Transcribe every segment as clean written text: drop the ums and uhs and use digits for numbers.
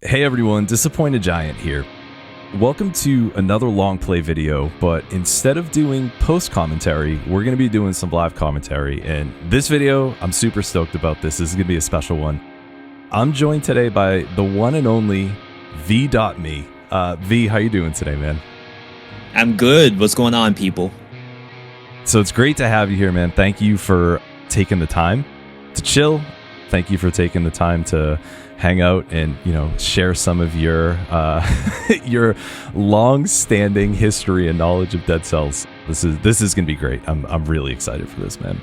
Hey everyone, Disappointed Giant here. Welcome to another long play video, but instead of doing post commentary, we're going to be doing some live commentary. And this video, I'm super stoked about this. This is going to be a special one. I'm joined today by the one and only Veedotme. V, how you doing today, man? I'm good. What's going on, people? So it's great to have you here, man. Thank you for taking the time to chill. Thank you for taking the time to hang out and, share some of your your long-standing history and knowledge of Dead Cells. This is gonna be great. I'm really excited for this, man.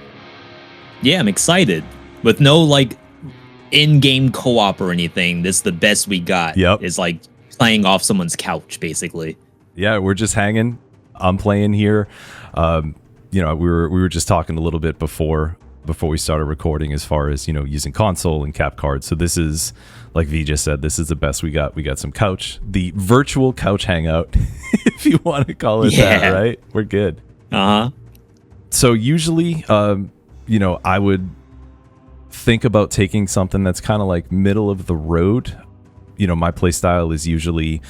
Yeah, I'm excited. With no in-game co-op or anything, this is the best we got. Yep. It's like playing off someone's couch, basically. Yeah, we're just hanging. I'm playing here. We were just talking a little bit before we started recording as far as, using console and cap cards. So this is, like V just said, this is the best we got. We got some couch, the virtual couch hangout, if you want to call it that, right? We're good. Uh-huh. So usually, I would think about taking something that's kind of like middle of the road. My play style is usually,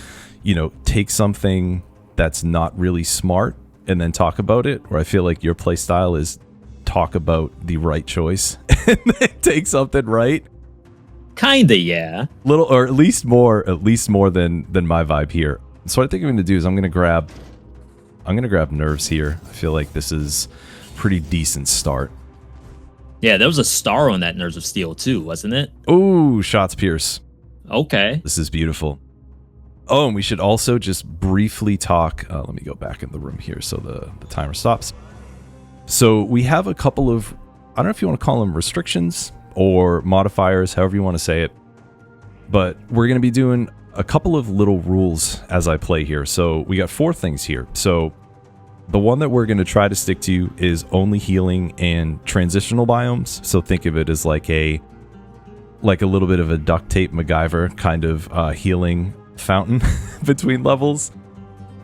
take something that's not really smart and then talk about it. Or I feel like your play style is talk about the right choice and then take something right. Kinda, yeah. Little, or at least more than my vibe here. So what I think I'm gonna do is I'm gonna grab nerves here. I feel like this is pretty decent start. Yeah, there was a star on that Nerves of Steel too, wasn't it? Ooh, shots pierce. Okay. This is beautiful. Oh, and we should also just briefly talk. Let me go back in the room here so the timer stops. So we have a couple of, I don't know if you want to call them restrictions or modifiers, however you want to say it. But we're going to be doing a couple of little rules as I play here. So we got 4 things here. So the one that we're going to try to stick to is only healing and transitional biomes. So think of it as like a little bit of a duct tape MacGyver kind of healing fountain between levels.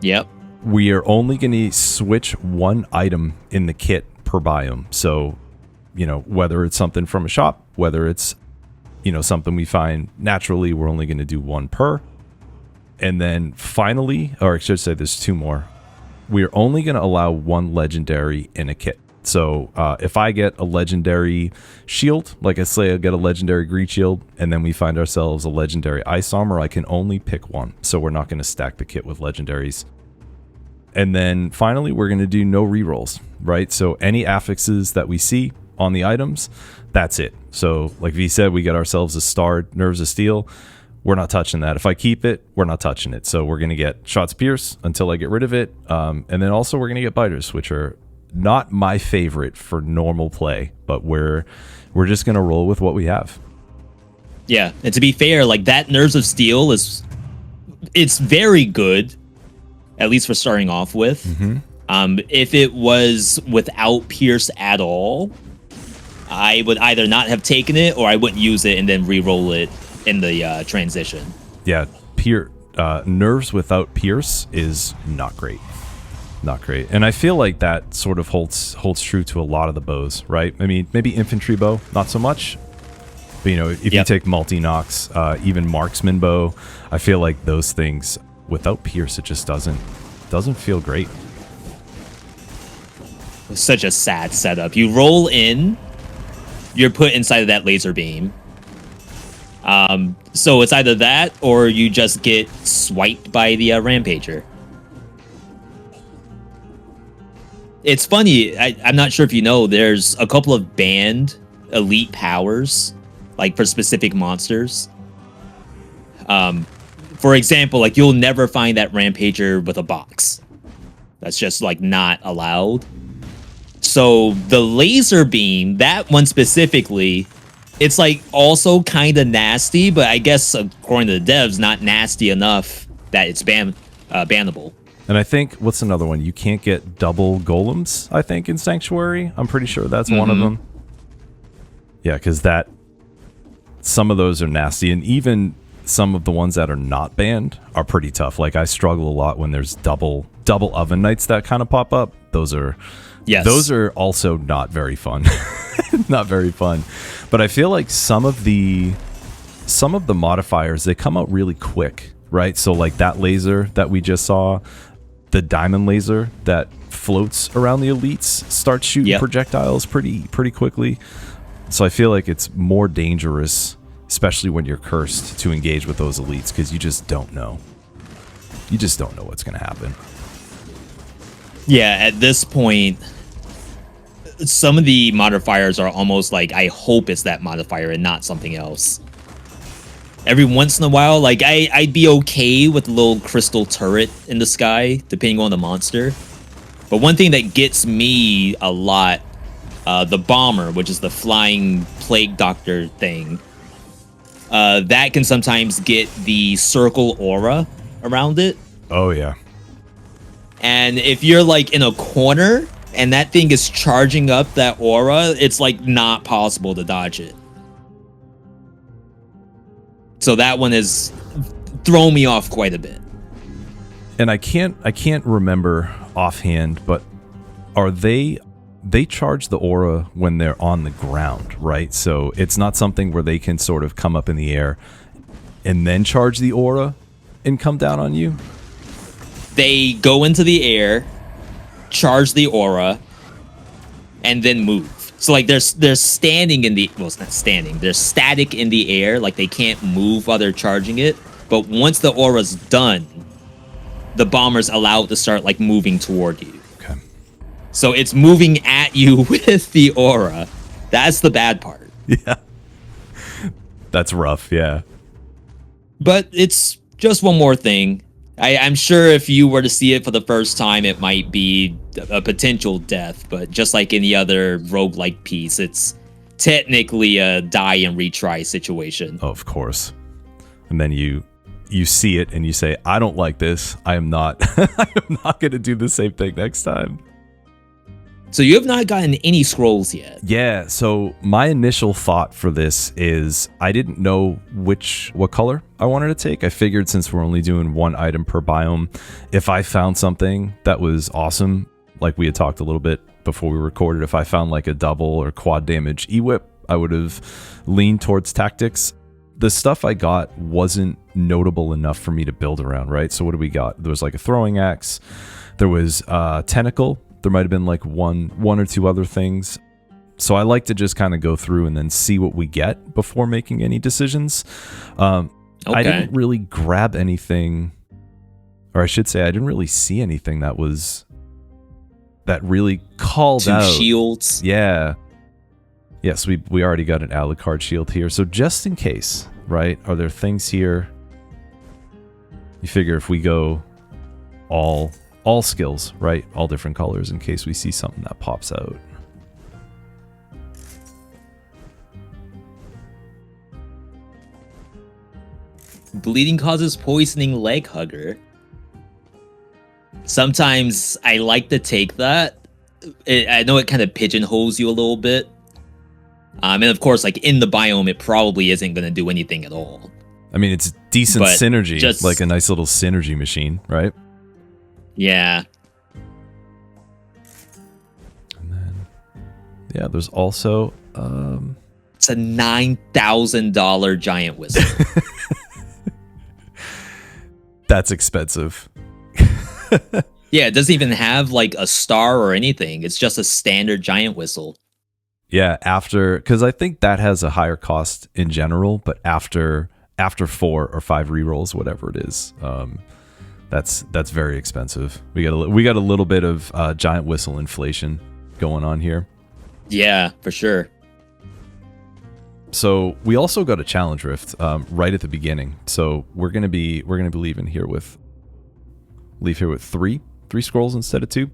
Yep. We are only going to switch one item in the kit per biome. So, whether it's something from a shop, whether it's, something we find naturally, we're only going to do one per. And then finally, or I should say there's 2 more. We're only going to allow 1 legendary in a kit. So if I get a legendary shield, like I say, I get a legendary greed shield, and then we find ourselves a legendary ice armor, I can only pick 1. So we're not going to stack the kit with legendaries. And then finally, we're going to do no rerolls, right? So any affixes that we see on the items, that's it. So like V said, we get ourselves a starred Nerves of Steel. We're not touching that. If I keep it, we're not touching it. So we're going to get shots pierce until I get rid of it. And then also we're going to get biters, which are not my favorite for normal play, but we're just going to roll with what we have. Yeah, and to be fair, that Nerves of Steel it's very good. At least for starting off with. Mm-hmm. If it was without Pierce at all, I would either not have taken it or I wouldn't use it and then re-roll it in the transition. Yeah, Nerves without Pierce is not great. Not great. And I feel like that sort of holds true to a lot of the bows, right? I mean, maybe infantry bow, not so much. But, if you take multi-knocks, even marksman bow, I feel like those things... Without Pierce, it just doesn't feel great. It's such a sad setup. You roll in, you're put inside of that laser beam. So it's either that or you just get swiped by the Rampager. It's funny, I'm not sure if you know, there's a couple of banned elite powers, for specific monsters. For example, you'll never find that Rampager with a box. That's just, not allowed. So the laser beam, that one specifically, it's, also kind of nasty, but I guess, according to the devs, not nasty enough that it's bannable. And I think, what's another one? You can't get double golems, I think, in Sanctuary. I'm pretty sure that's one of them. Yeah, because some of those are nasty, and even... some of the ones that are not banned are pretty tough. I struggle a lot when there's double oven knights that kind of pop up. Those are also not very fun. Not very fun. But I feel like some of the some of the modifiers, they come out really quick, right? So like that laser that we just saw, the diamond laser that floats around the elites starts shooting projectiles pretty quickly. So I feel like it's more dangerous, especially when you're cursed, to engage with those elites, because you just don't know. You just don't know what's going to happen. Yeah, at this point, some of the modifiers are almost like, I hope it's that modifier and not something else. Every once in a while, like I'd be okay with a little crystal turret in the sky, depending on the monster. But one thing that gets me a lot, the bomber, which is the flying plague doctor thing, that can sometimes get the circle aura around it. Oh, yeah. And if you're like in a corner and that thing is charging up that aura, it's like not possible to dodge it. So that one has thrown me off quite a bit. And I can't remember offhand, but are they charge the aura when they're on the ground, right? So it's not something where they can sort of come up in the air and then charge the aura and come down on you? They go into the air, charge the aura, and then move. So like they're standing in the, well, it's not standing, they're static in the air, like they can't move while they're charging it. But once the aura's done, the bomber's allowed to start like moving toward you. Okay. So it's moving at you with the aura. That's the bad part. Yeah. That's rough, yeah. But it's just one more thing. I'm sure if you were to see it for the first time, it might be a potential death, but just like any other roguelike piece, it's technically a die and retry situation. Oh, of course. And then you see it and you say, I don't like this. I am not going to do the same thing next time. So you have not gotten any scrolls yet. Yeah, so my initial thought for this is I didn't know what color I wanted to take. I figured since we're only doing one item per biome, if I found something that was awesome, like we had talked a little bit before we recorded, if I found like a double or quad damage E-whip, I would have leaned towards tactics. The stuff I got wasn't notable enough for me to build around, right? So what do we got? There was like a throwing axe. There was tentacle. There might have been like one or two other things. So I like to just kind of go through and then see what we get before making any decisions. I didn't really grab anything, or I should say I didn't really see anything that really called out. 2 shields. Yeah. Yes, we already got an Alucard shield here. So just in case, right? Are there things here? You figure if we go all skills, right? All different colors in case we see something that pops out. Bleeding causes poisoning leg hugger. Sometimes I like to take that. I know it kind of pigeonholes you a little bit. And of course, like in the biome, it probably isn't going to do anything at all. I mean, it's decent But synergy, just- like a nice little synergy machine, right? Yeah. And then, yeah, there's also It's a $9,000 giant whistle. that's expensive. Yeah, it doesn't even have like a star or anything. It's just a standard giant whistle. Yeah, because I think that has a higher cost in general, but after 4 or 5 rerolls, whatever it is, that's very expensive. We got a little bit of giant whistle inflation going on here. Yeah, for sure. So we also got a challenge rift right at the beginning. So we're gonna be leaving here with 3 scrolls instead of 2.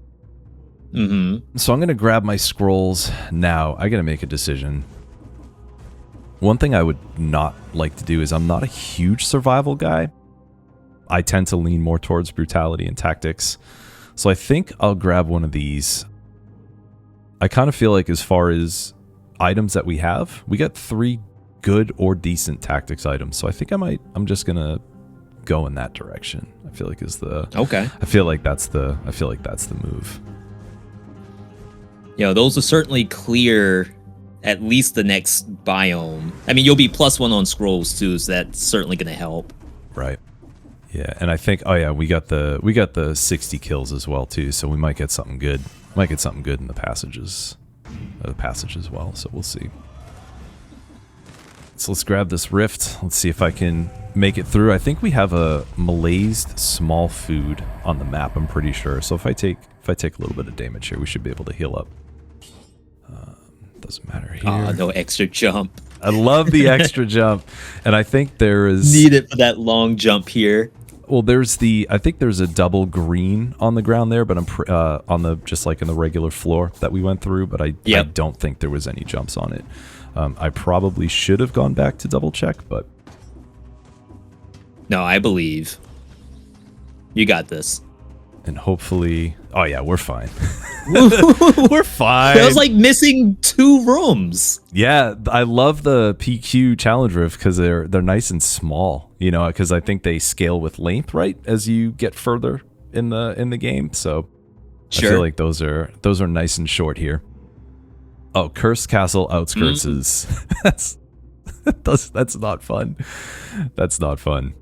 Mm-hmm. So I'm gonna grab my scrolls now. I gotta make a decision. One thing I would not like to do is I'm not a huge survival guy. I tend to lean more towards brutality and tactics. So I think I'll grab one of these. I kind of feel like as far as items that we have, we got 3 good or decent tactics items. So I think I'm just going to go in that direction. I feel like I feel like that's the move. You know, those are certainly clear at least the next biome. I mean, you'll be +1 on scrolls too, so that's certainly going to help. Right. Yeah, and I think we got the 60 kills as well too, so we might get something good. Might get something good in the passages. The passage as well, so we'll see. So let's grab this rift. Let's see if I can make it through. I think we have a malaised small food on the map, I'm pretty sure. So if I take a little bit of damage here, we should be able to heal up. Doesn't matter here. No extra jump. I love the extra jump. And I think there is... Need it for that long jump here. Well, I think there's a double green on the ground there, but I'm just like in the regular floor that we went through, but I don't think there was any jumps on it. I probably should have gone back to double check, but... No, I believe. You got this. And hopefully... Oh yeah, we're fine. We're fine. It was like missing 2 rooms. Yeah, I love the PQ challenge rift because they're nice and small. You know, because I think they scale with length, right, as you get further in the game. So sure. I feel like those are nice and short here. Oh, Cursed Castle Outskirts is that's not fun. That's not fun.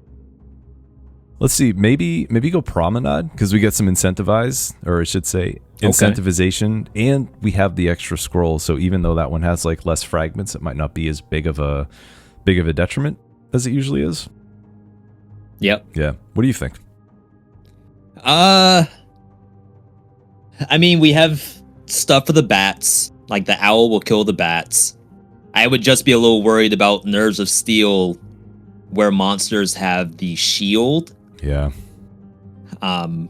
Let's see, maybe go Promenade because we get some incentivization, and we have the extra scroll. So even though that one has like less fragments, it might not be as big of a detriment as it usually is. Yep. Yeah. What do you think? I mean, we have stuff for the bats. Like the owl will kill the bats. I would just be a little worried about Nerves of Steel, where monsters have the shield. Yeah. So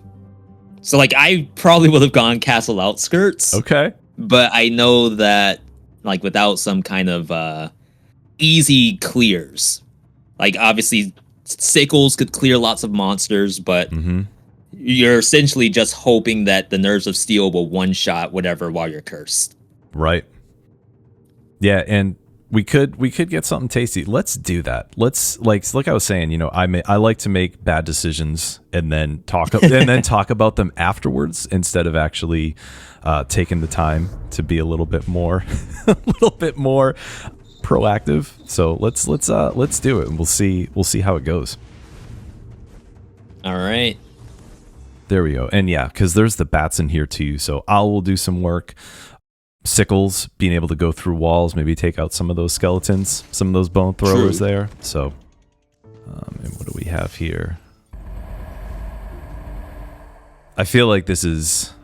like I probably would have gone Castle Outskirts. Okay. But I know that like without some kind of easy clears, like obviously sickles could clear lots of monsters, but you're essentially just hoping that the Nerves of Steel will one-shot whatever while you're cursed. Right. Yeah, and we could get something tasty. Let's do that. Let's like I was saying, you know, I like to make bad decisions and then talk about them afterwards instead of actually taking the time to be a little bit more proactive. So let's do it and we'll see how it goes. All right. There we go. And yeah, because there's the bats in here too. So Owl will do some work. Sickles being able to go through walls, maybe take out some of those skeletons, some of those bone throwers there. So, and what do we have here? I feel like taking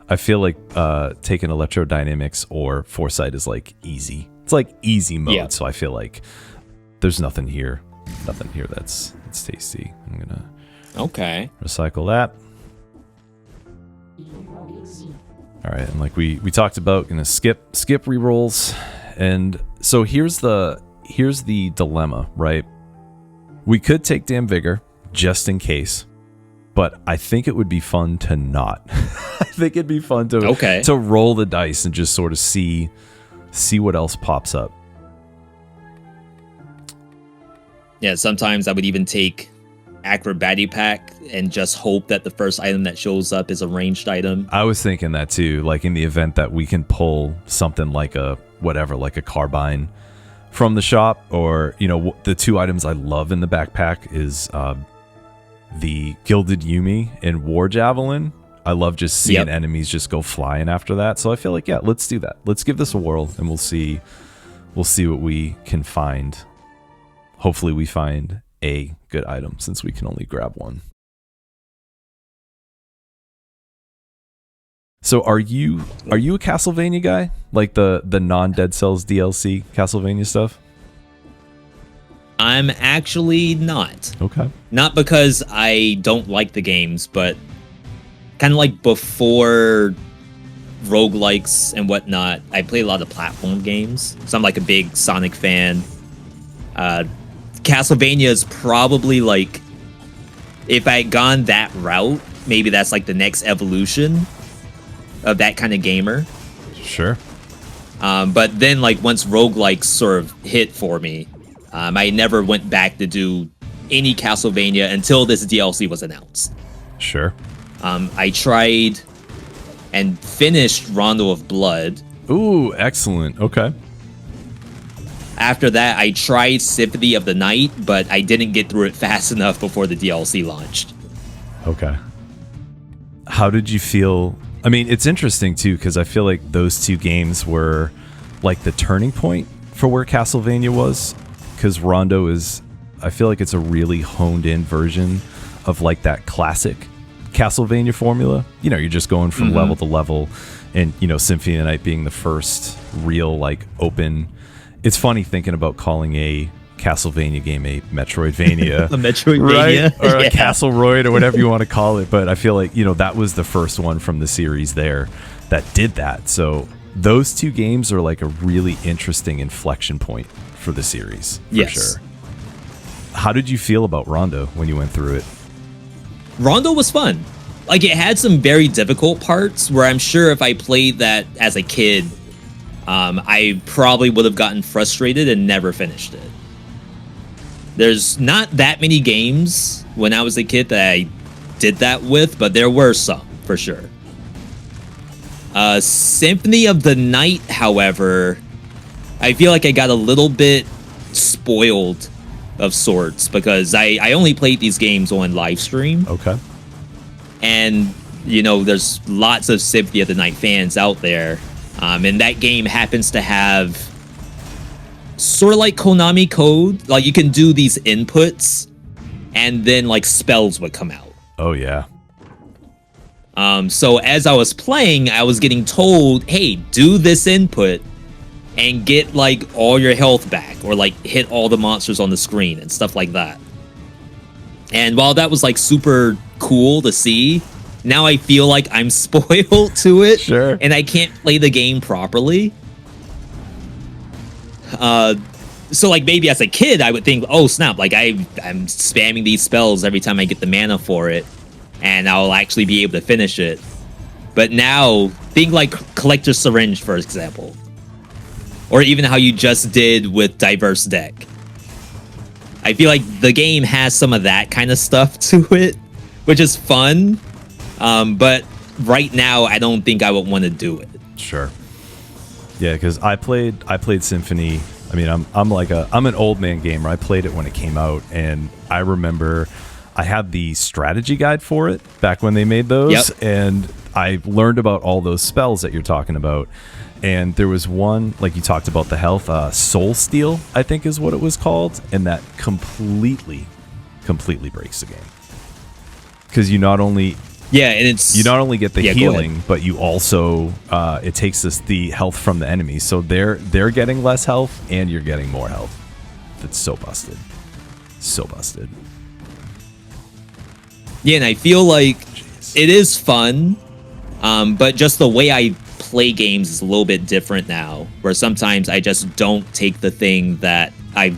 electrodynamics or foresight is like easy. It's like easy mode. Yeah. So I feel like there's nothing here that's tasty. I'm gonna recycle that. All right, and like we talked about, gonna skip rerolls, and so here's the dilemma, right? We could take Damn Vigor just in case, but I think it would be fun to not. I think it'd be fun to roll the dice and just sort of see what else pops up. Yeah, sometimes I would even take Acrobatic Pack and just hope that the first item that shows up is a ranged item. I was thinking that too, like in the event that we can pull something like a carbine from the shop, or you know, the 2 items I love in the backpack is the Gilded Yumi and War Javelin. I love just seeing enemies just go flying after that. So I feel like let's do that. Let's give this a whirl and we'll see what we can find. Hopefully we find a good item since we can only grab one. So are you a Castlevania guy? Like the non-Dead Cells DLC Castlevania stuff? I'm actually not. Okay. Not because I don't like the games, but kind of like before roguelikes and whatnot, I play a lot of platform games. So I'm like a big Sonic fan. Castlevania is probably like, if I had gone that route, maybe that's like the next evolution of that kind of gamer. Sure. But then like once roguelikes sort of hit for me, I never went back to do any Castlevania until this DLC was announced. Sure. I tried and finished Rondo of Blood. Ooh, excellent. Okay. After that, I tried Symphony of the Night, but I didn't get through it fast enough before the DLC launched. Okay. How did you feel? I mean, it's interesting too, because I feel like those two games were like the turning point for where Castlevania was. Because Rondo is, I feel like it's a really honed in version of like that classic Castlevania formula. You know, you're just going from level to level, and you know, Symphony of the Night being the first real like open. It's funny thinking about calling a Castlevania game a Metroidvania. A Metroidvania. Right? Or a Castleroid or whatever you want to call it. But I feel like, you know, that was the first one from the series there that did that. So those two games are like a really interesting inflection point for the series. For sure. How did you feel about Rondo when you went through it? Rondo was fun. Like, it had some very difficult parts where I'm sure if I played that as a kid, I probably would have gotten frustrated and never finished it. There's not that many games when I was a kid that I did that with, but there were some, for sure. Symphony of the Night, however, I feel like I got a little bit spoiled of sorts because I only played these games on live stream. Okay. And, you know, there's lots of Symphony of the Night fans out there. And that game happens to have sort of like Konami code. Like, you can do these inputs and then like spells would come out. Oh, yeah. So as I was playing, I was getting told, hey, do this input and get like all your health back, or like hit all the monsters on the screen and stuff like that. And while that was like super cool to see, now I feel like I'm spoiled to it. Sure. And I can't play the game properly. So like maybe as a kid, I would think, oh snap, like I'm spamming these spells every time I get the mana for it, and I'll actually be able to finish it. But now, think like Collector's Syringe, for example. Or even how you just did with Diverse Deck. I feel like the game has some of that kind of stuff to it, which is fun. But right now, I don't think I would want to do it. Sure. Yeah, because I played Symphony. I mean, I'm an old man gamer. I played it when it came out, and I remember I had the strategy guide for it back when they made those, and I learned about all those spells that you're talking about. And there was one, like you talked about the health, Soul Steal, I think is what it was called, and that completely breaks the game. Because you not only get the healing, but you also it takes the health from the enemy, so they're getting less health and you're getting more health. It's so busted. Yeah, and I feel like it is fun, but just the way I play games is a little bit different now, where sometimes I just don't take the thing that I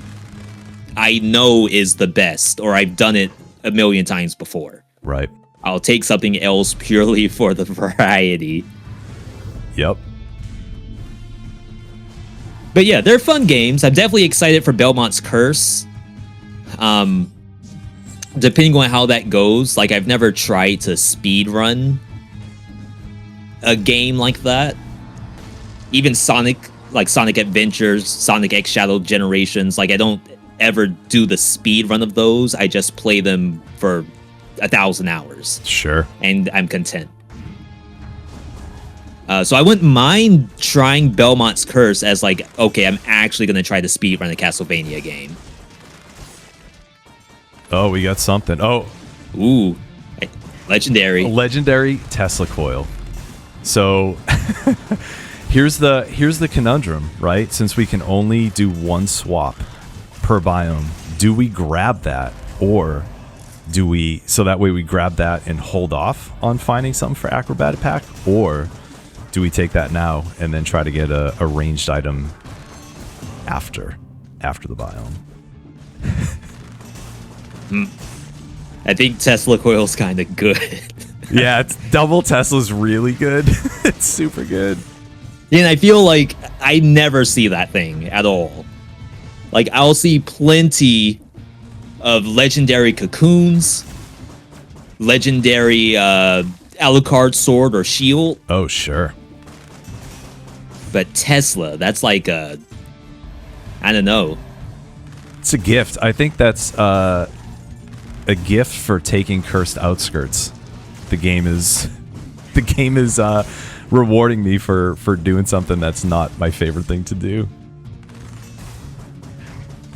know is the best, or I've done it a million times before. Right. I'll take something else purely for the variety. Yep. But yeah, they're fun games. I'm definitely excited for Belmont's Curse. Depending on how that goes, like I've never tried to speed run a game like that. Even Sonic Adventures, Sonic X Shadow Generations, like I don't ever do the speed run of those. I just play them for 1,000 hours. Sure. And I'm content. So I wouldn't mind trying Belmont's Curse as like, okay, I'm actually going to try to speed run a Castlevania game. Oh, we got something. Oh. Ooh. Legendary. A legendary Tesla coil. So here's the conundrum, right? Since we can only do one swap per biome, do we grab that, or do we, so that way we grab that and hold off on finding something for Acrobatic Pack, or do we take that now and then try to get a ranged item after the biome? I think Tesla Coil's kind of good. Yeah, it's double Tesla's really good. It's super good. And I feel like I never see that thing at all. Like, I'll see plenty of legendary cocoons, legendary Alucard sword or shield. Oh, sure. But Tesla, that's like a I don't know. It's a gift. I think that's a gift for taking cursed outskirts. The game is rewarding me for doing something that's not my favorite thing to do.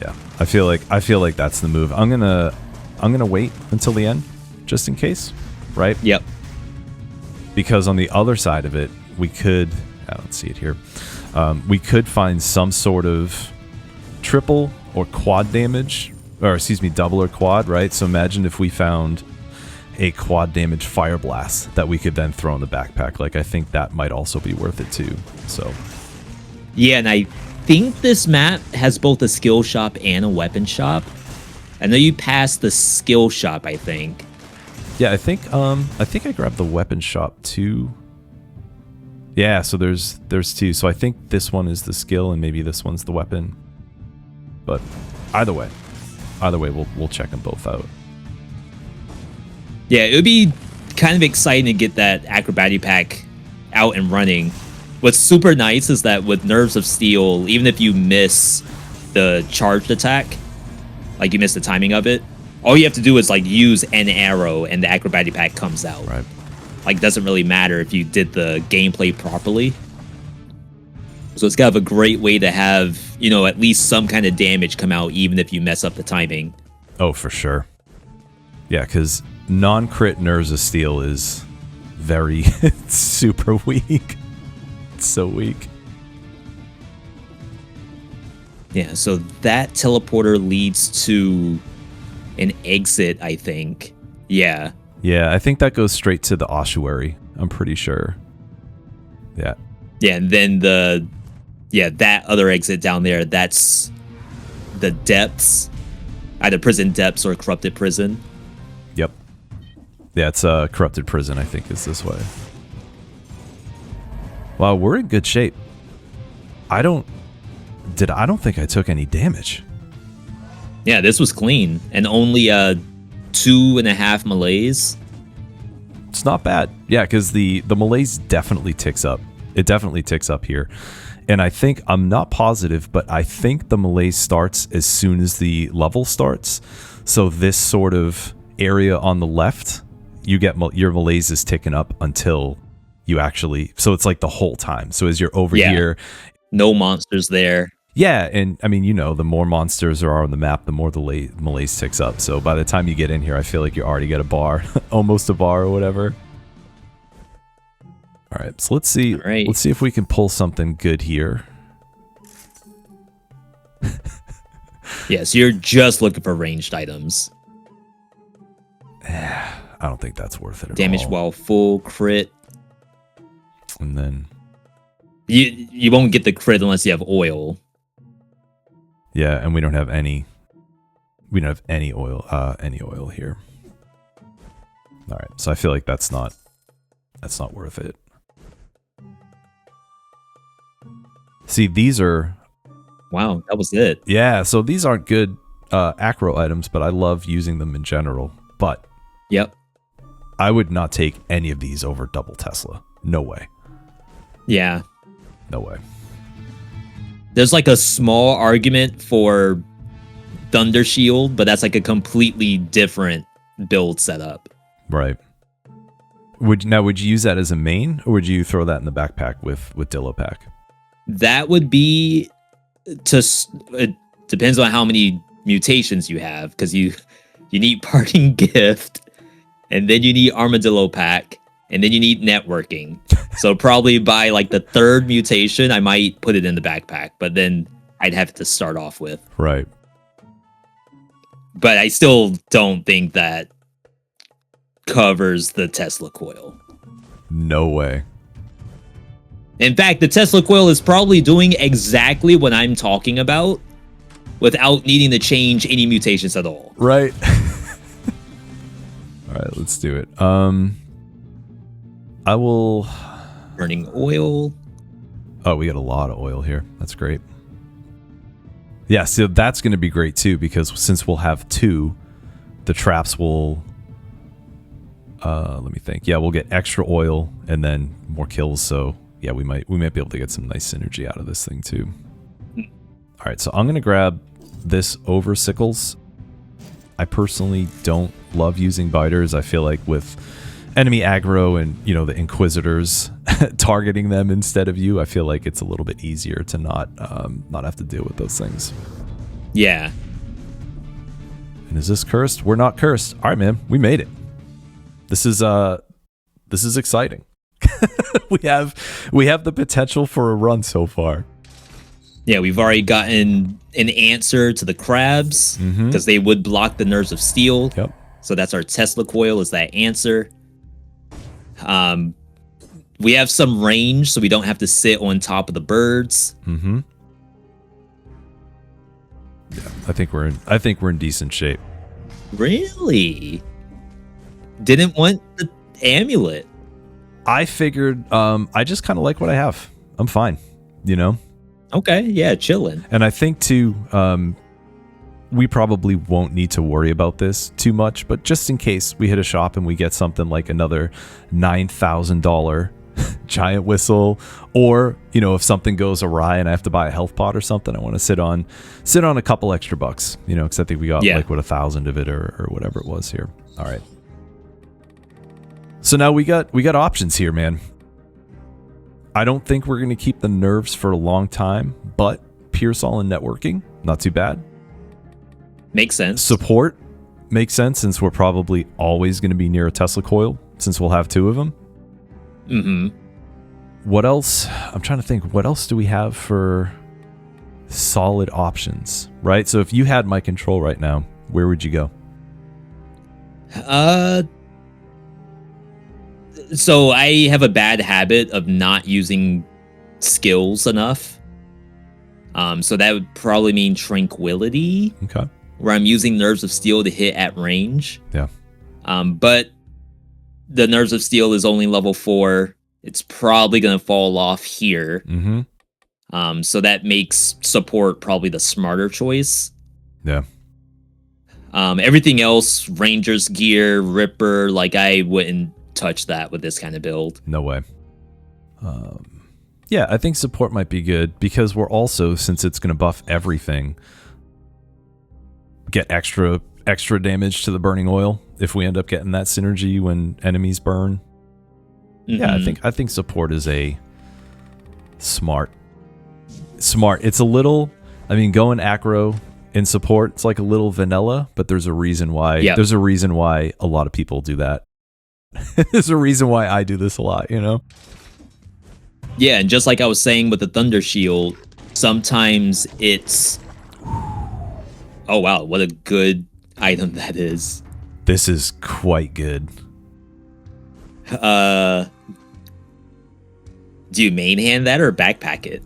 Yeah, I feel like that's the move. I'm gonna wait until the end, just in case, right? Yep. Because on the other side of it, we could, I don't see it here, we could find some sort of triple or quad damage, or excuse me, double or quad, right? So imagine if we found a quad damage fire blast that we could then throw in the backpack. Like, I think that might also be worth it too. So yeah, and I think this map has both a skill shop and a weapon shop. I know you passed the skill shop, I think. yeah, I think I grabbed the weapon shop too. Yeah, so there's two. So I think this one is the skill and maybe this one's the weapon. But either way we'll check them both out. Yeah, it would be kind of exciting to get that acrobatic pack out and running. What's super nice is that with Nerves of Steel, even if you miss the charged attack, like you miss the timing of it, all you have to do is like use an arrow and the acrobatic pack comes out. Right. Like, doesn't really matter if you did the gameplay properly. So it's kind of a great way to have, you know, at least some kind of damage come out even if you mess up the timing. Oh, for sure. Yeah, because non-crit Nerves of Steel is very super weak. It's so weak. Yeah, so that teleporter leads to an exit, I think. Yeah. Yeah, I think that goes straight to the ossuary. I'm pretty sure. Yeah. Yeah, and then that other exit down there, that's the depths. Either prison depths or corrupted prison. Yep. Yeah, it's a corrupted prison, I think, is this way. Wow, we're in good shape. I don't think I took any damage. Yeah, this was clean. And only 2.5 melees. It's not bad. Yeah, because the melees definitely ticks up. It definitely ticks up here. And I think, I'm not positive, but I think the melee starts as soon as the level starts. So this sort of area on the left, you get your melees is ticking up until you actually, so it's like the whole time. So as you're over here, no monsters there. Yeah, and I mean, you know, the more monsters there are on the map, the more the melees ticks up. So by the time you get in here, I feel like you already get a bar, almost a bar or whatever. All right, so let's see. Right. Let's see if we can pull something good here. Yeah, so you're just looking for ranged items. I don't think that's worth it at Damage all. while full, crit. And then you won't get the crit unless you have oil. yeah, and we don't have any. We don't have any oil here. All right, so I feel like that's not worth it. See, these are... Wow, that was it. Yeah, so these aren't good acro items, but I love using them in general. But Yep. I would not take any of these over double Tesla. No way. Yeah. No way. There's like a small argument for Thunder Shield, but that's like a completely different build setup. Right. Would you use that as a main, or would you throw that in the backpack with Dillo Pack? That would be it depends on how many mutations you have, because you need Parting Gift, and then you need Armadillo Pack, and then you need networking. So probably by like the third mutation, I might put it in the backpack, but then I'd have to start off with. Right. But I still don't think that covers the Tesla coil. No way. In fact, the Tesla coil is probably doing exactly what I'm talking about without needing to change any mutations at all. Right. All right, let's do it. I will... Burning oil. Oh, we got a lot of oil here. That's great. Yeah, so that's going to be great too, because since we'll have two, the traps will... let me think. Yeah, we'll get extra oil and then more kills, so... Yeah, we might be able to get some nice synergy out of this thing too. All All right, so I'm going to grab this over sickles. I personally don't love using biters. I feel like with enemy aggro and, you know, the inquisitors targeting them instead of you, I feel like it's a little bit easier to not have to deal with those things. Yeah. And is this cursed? We're not cursed. All right, man, we made it. This is exciting. we have the potential for a run so far. Yeah, we've already gotten an answer to the crabs because they would block the nerves of steel. Yep. So that's our Tesla coil is that answer. We have some range, so we don't have to sit on top of the birds. Mm-hmm. Yeah, I think we're in decent shape. Really? Didn't want the amulet. I figured I just kind of like what I have. I'm fine, you know? Okay, yeah, chilling. And I think too, we probably won't need to worry about this too much, but just in case we hit a shop and we get something like another $9,000 giant whistle, or, you know, if something goes awry and I have to buy a health pot or something, I want to sit on a couple extra bucks, you know, because I think we got like 1,000 of it or whatever it was here. All right. So now we got options here, man. I don't think we're going to keep the nerves for a long time, but Pierce all and networking, not too bad. Makes sense. Support makes sense since we're probably always going to be near a Tesla coil since we'll have 2 of them. Mm-hmm. What else? I'm trying to think. What else do we have for solid options, right? So if you had my control right now, where would you go? So I have a bad habit of not using skills enough. So that would probably mean tranquility. Okay. Where I'm using nerves of steel to hit at range. Yeah. But the nerves of steel is only level 4. It's probably going to fall off here. Mm-hmm. So that makes support probably the smarter choice. Yeah. Everything else, Ranger's gear, Ripper, like I wouldn't touch that with this kind of build. No way. Yeah, I think support might be good because we're also, since it's going to buff everything, get extra damage to the burning oil if we end up getting that synergy when enemies burn. Mm-hmm. Yeah, I think support is a smart. It's a little, I mean, going acro in support, it's like a little vanilla, but there's a reason why. Yep. There's a reason why a lot of people do that. There's a reason why I do this a lot, you know? Yeah, and just like I was saying with the Thunder Shield, sometimes it's... Oh, wow, what a good item that is. This is quite good. Do you main hand that or backpack it?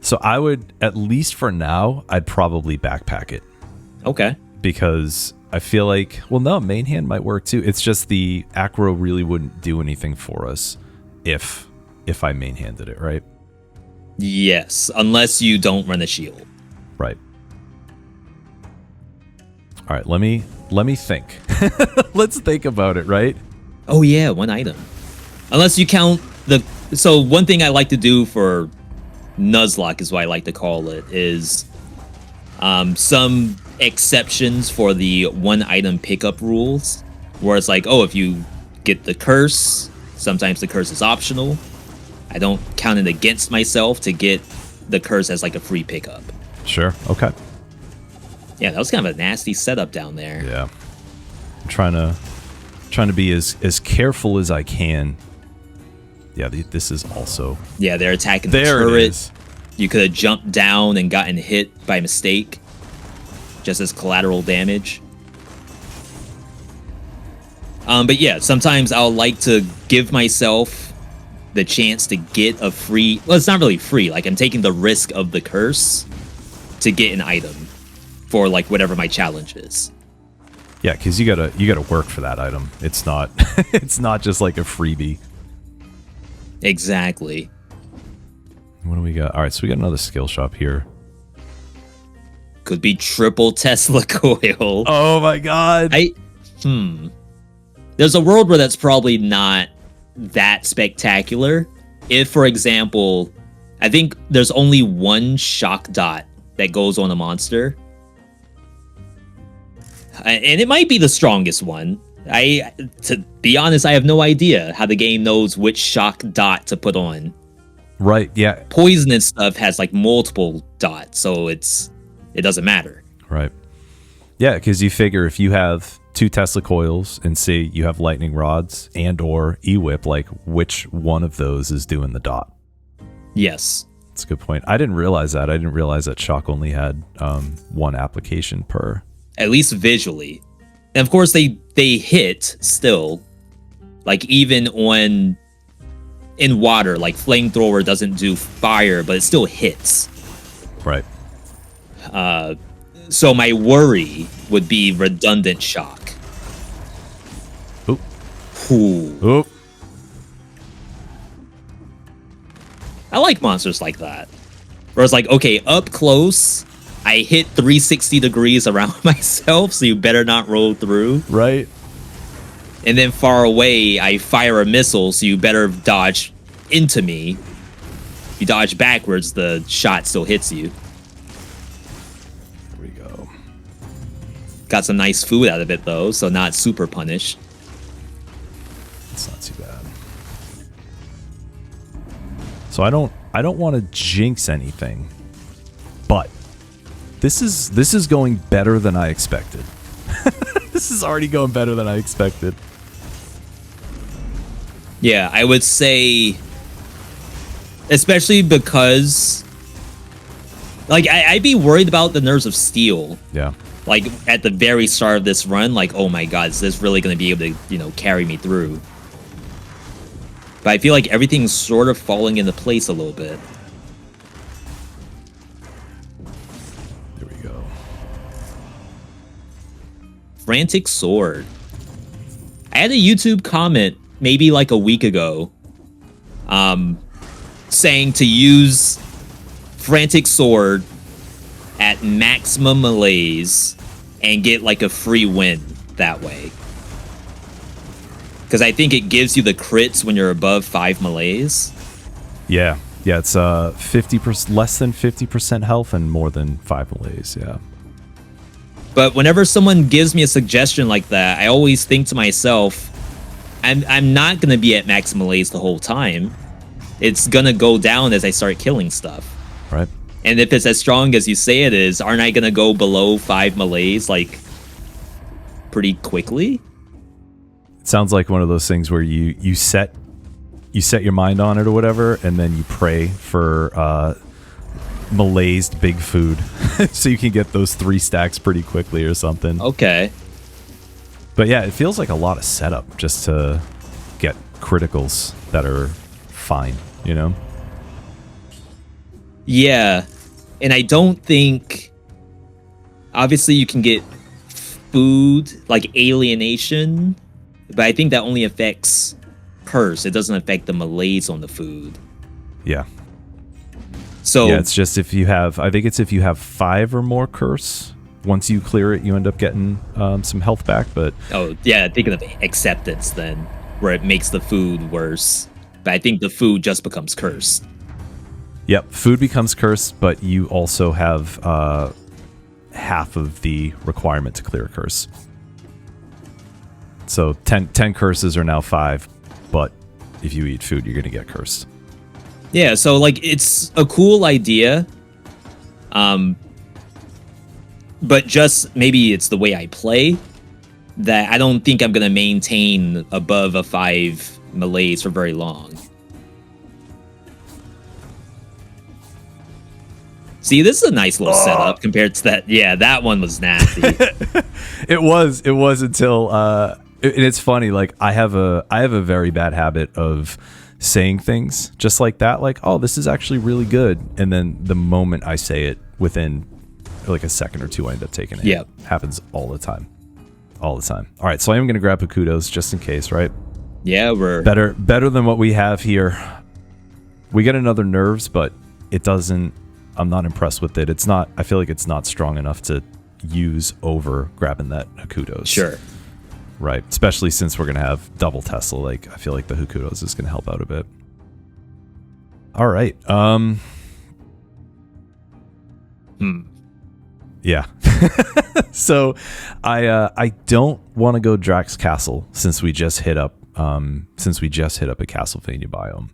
So I would, at least for now, I'd probably backpack it. Okay. Because I feel like, well, no, main hand might work too. It's just the acro really wouldn't do anything for us if I main handed it, right? Yes, unless you don't run a shield. Right. All right, let me think. Let's think about it, right? Oh yeah, one item. Unless you count the... So one thing I like to do for Nuzlocke is what I like to call it, is some exceptions for the one item pickup rules, where it's like, oh, if you get the curse, sometimes the curse is optional. I don't count it against myself to get the curse as like a free pickup. Sure. Okay. Yeah, that was kind of a nasty setup down there. Yeah. I'm trying to be as careful as I can. Yeah, this is also... Yeah, they're attacking the there turret. It is. You could have jumped down and gotten hit by mistake, just as collateral damage. But yeah, sometimes I'll like to give myself the chance to get a free... Well, it's not really free. Like, I'm taking the risk of the curse to get an item for, like, whatever my challenge is. Yeah, because you gotta work for that item. It's not it's not just like a freebie. Exactly. What do we got? All right, so we got another skill shop here. Could be triple Tesla coil. Oh my god. There's a world where that's probably not that spectacular. If, for example, I think there's only one shock dot that goes on a monster. And it might be the strongest one. To be honest, I have no idea how the game knows which shock dot to put on. Right, yeah. Poisonous stuff has like multiple dots, so it doesn't matter. Right. Yeah, because you figure if you have 2 Tesla coils and say you have lightning rods and or E-whip, like which one of those is doing the dot? Yes. That's a good point. I didn't realize that. I didn't realize that shock only had one application per. At least visually. And of course they hit still. Like even in water, like flamethrower doesn't do fire, but it still hits. Right. So my worry would be redundant shock. Oop. Ooh. Oop. I like monsters like that. Where it's like, okay, up close, I hit 360 degrees around myself, so you better not roll through. Right. And then far away, I fire a missile, so you better dodge into me. If you dodge backwards, the shot still hits you. There we go. Got some nice food out of it, though, so not super punished. It's not too bad. So I don't want to jinx anything, but this is going better than I expected. This is already going better than I expected. Yeah, I would say, especially because, like, I'd be worried about the Nerves of Steel. Yeah. Like, at the very start of this run, like, oh my god, is this really going to be able to, carry me through? But I feel like everything's sort of falling into place a little bit. There we go. Frantic Sword. I had a YouTube comment maybe like a week ago saying to use Frantic Sword at maximum malaise and get like a free win that way. Because I think it gives you the crits when you're above 5 malaise. Yeah. Yeah, it's 50%, less than 50% health and more than 5 malaise, yeah. But whenever someone gives me a suggestion like that, I always think to myself, I'm not going to be at max malaise the whole time. It's going to go down as I start killing stuff. Right. And if it's as strong as you say it is, aren't I going to go below 5 malaise, like, pretty quickly? It sounds like one of those things where you set your mind on it or whatever, and then you pray for malaised big food so you can get those 3 stacks pretty quickly or something. Okay. But yeah, it feels like a lot of setup just to get criticals that are fine, you know? Yeah. And I don't think... Obviously, you can get food, like alienation, but I think that only affects curse. It doesn't affect the malaise on the food. Yeah. So yeah, it's just if you have, I think it's if you have 5 or more curse, once you clear it, you end up getting some health back, but... Oh, yeah, thinking of acceptance then, where it makes the food worse. But I think the food just becomes cursed. Yep, food becomes cursed, but you also have half of the requirement to clear a curse. So 10 curses are now 5, but if you eat food, you're going to get cursed. Yeah, so like it's a cool idea. But just maybe it's the way I play that I don't think I'm going to maintain above a 5 malaise for very long. See, this is a nice little setup compared to that. Yeah, that one was nasty. It was until and it's funny, like I have a very bad habit of saying things just like that, like, oh, this is actually really good, and then the moment I say it, within like a second or two, I end up taking it. Yeah, happens all the time. All right, so I am gonna grab Hakudos just in case, right? Yeah, we're better than what we have here. We get another nerves, but it doesn't. I'm not impressed with it. It's not. I feel like it's not strong enough to use over grabbing that Hakudos. Sure. Right, especially since we're gonna have double Tesla. Like, I feel like the Hakudos is gonna help out a bit. All right. Yeah. So I don't want to go Drax Castle since we just hit up a Castlevania biome.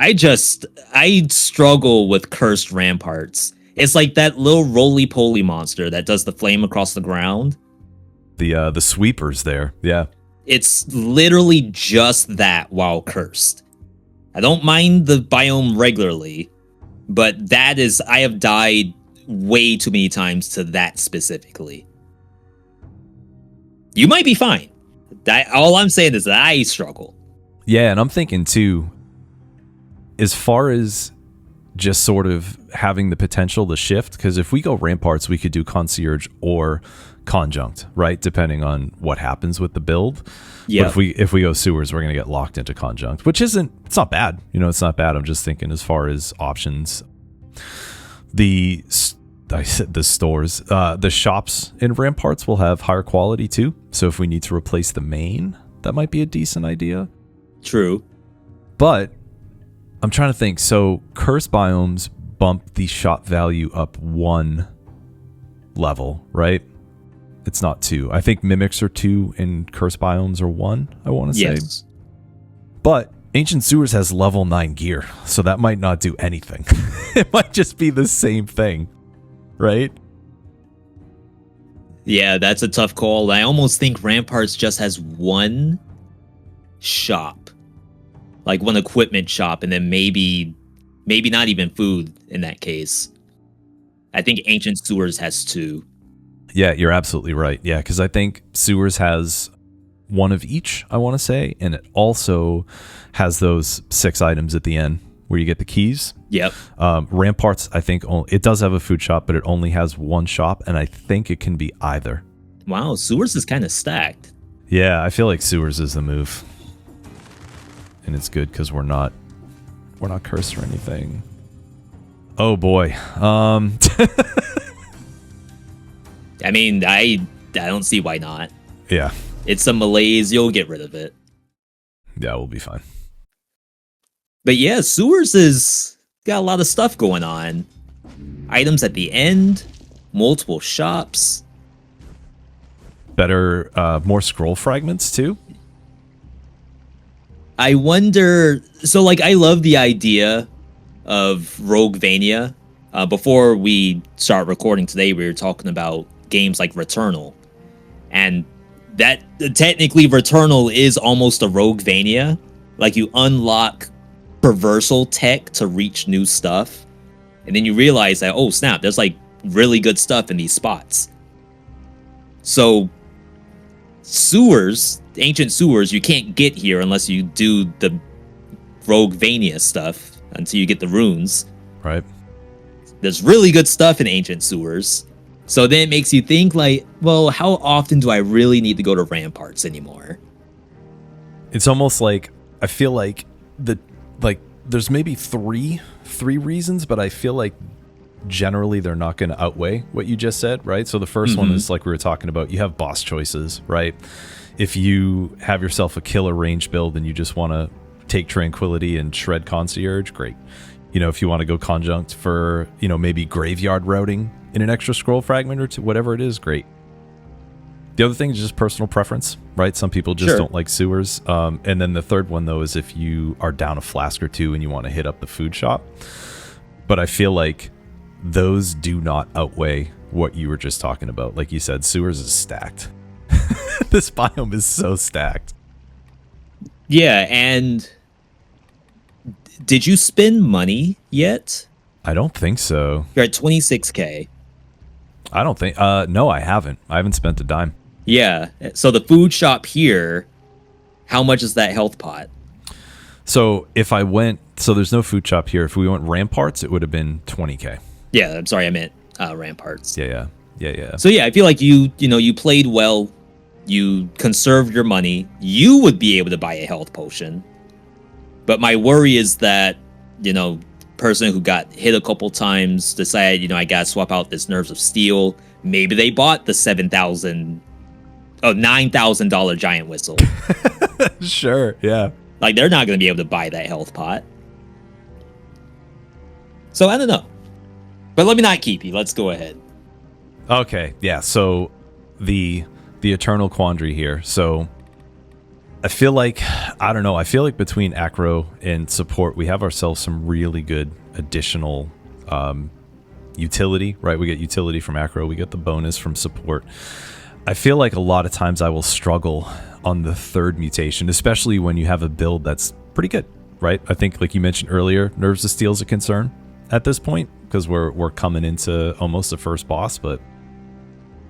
I struggle with cursed ramparts. It's like that little roly-poly monster that does the flame across the ground. The sweepers there. Yeah. It's literally just that while cursed. I don't mind the biome regularly, but I have died way too many times to that specifically. You might be fine. All I'm saying is that I struggle. Yeah, and I'm thinking too, as far as just sort of having the potential to shift, because if we go ramparts, we could do concierge or conjunct, right? Depending on what happens with the build. Yeah. But if we go sewers, we're going to get locked into conjunct, which it's not bad. It's not bad. I'm just thinking as far as options, the stores, the shops in ramparts will have higher quality too. So if we need to replace the main, that might be a decent idea. True. But I'm trying to think. So curse biomes bump the shop value up 1 level, right? It's not 2. I think mimics are 2 and curse biomes are 1, I want to say. Yes. But Ancient Sewers has level 9 gear, so that might not do anything. It might just be the same thing, right? Yeah, that's a tough call. I almost think Ramparts just has 1 shop. Like 1 equipment shop, and then maybe not even food in that case. I think Ancient Sewers has 2. Yeah, you're absolutely right. Yeah, because I think Sewers has 1 of each, I want to say, and it also has those 6 items at the end where you get the keys. Yep. Ramparts, I think it does have a food shop, but it only has 1 shop, and I think it can be either. Wow, Sewers is kind of stacked. Yeah, I feel like Sewers is the move. And it's good because we're not cursed or anything. Oh boy. I mean, I don't see why not. Yeah. It's a malaise. You'll get rid of it. Yeah, we'll be fine. But yeah, Sewers is got a lot of stuff going on. Items at the end, multiple shops. Better, more scroll fragments too. I wonder, so like I love the idea of Roguevania. Before we start recording today, we were talking about games like Returnal. And that technically Returnal is almost a Roguevania. Like you unlock traversal tech to reach new stuff. And then you realize that, oh snap, there's like really good stuff in these spots. So sewers, ancient sewers, you can't get here unless you do the Roguevania stuff until you get the runes. Right. There's really good stuff in ancient sewers. So then it makes you think like, well, how often do I really need to go to ramparts anymore? It's almost like I feel like there's maybe three reasons, but I feel like generally they're not going to outweigh what you just said, right? So the first one is like we were talking about, you have boss choices, right? If you have yourself a killer range build and you just want to take Tranquility and shred Concierge, great. You know, if you want to go Conjunct for, you know, maybe graveyard routing in an extra scroll fragment or two, whatever it is, great. The other thing is just personal preference, right? Some people just don't like sewers. And then the third one, though, is if you are down a flask or two and you want to hit up the food shop. But I feel like those do not outweigh what you were just talking about. Like you said, sewers is stacked. This biome is so stacked. Yeah, and did you spend money yet? I don't think so. You're at 26K. I don't think... no, I haven't. I haven't spent a dime. Yeah, so the food shop here, how much is that health pot? So if I went... So there's no food shop here. If we went Ramparts, it would have been 20K. Yeah, I'm sorry, I meant Ramparts. Yeah. So yeah, I feel like you played well. You conserved your money. You would be able to buy a health potion. But my worry is that, person who got hit a couple times decided, I gotta swap out this Nerves of Steel. Maybe they bought the $9,000 giant whistle. Sure, yeah. Like, they're not going to be able to buy that health pot. So, I don't know. But let me not keep you. Let's go ahead. Okay, yeah, so the eternal quandary here. So I feel like, I don't know, I feel like between acro and support, we have ourselves some really good additional utility, right? We get utility from acro, we get the bonus from support. I feel like a lot of times I will struggle on the third mutation, especially when you have a build that's pretty good, right? I think, like you mentioned earlier, Nerves of Steel is a concern at this point because we're coming into almost the first boss, but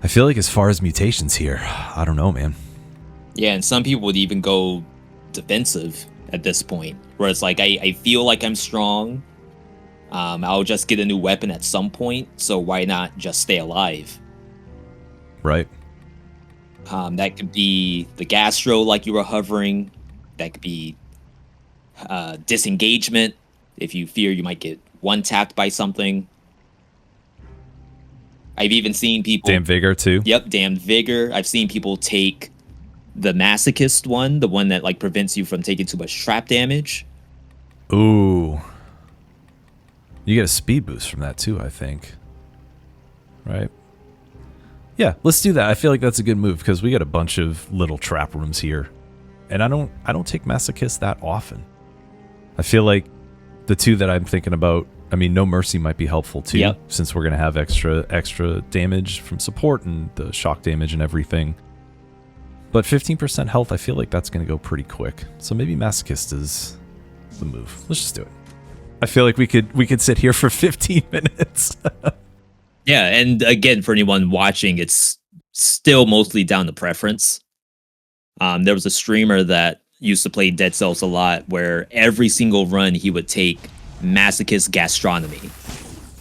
I feel like as far as mutations here, I don't know, man. Yeah, and some people would even go defensive at this point, where it's like, I feel like I'm strong. I'll just get a new weapon at some point, so why not just stay alive? Right. That could be the gastro, like you were hovering. That could be disengagement, if you fear you might get one-tapped by something. I've even seen people... Damn Vigor, too. Yep, Damn Vigor. I've seen people take the Masochist one, the one that like prevents you from taking too much trap damage. Ooh. You get a speed boost from that, too, I think. Right? Yeah, let's do that. I feel like that's a good move, because we got a bunch of little trap rooms here. And I don't take Masochist that often. I feel like the two that I'm thinking about, I mean, No Mercy might be helpful too, yep, since we're going to have extra damage from support and the shock damage and everything. But 15% health, I feel like that's going to go pretty quick. So maybe Masochist is the move. Let's just do it. I feel like we could sit here for 15 minutes. Yeah, and again, for anyone watching, it's still mostly down to preference. There was a streamer that used to play Dead Cells a lot, where every single run he would take Masochist Gastronomy,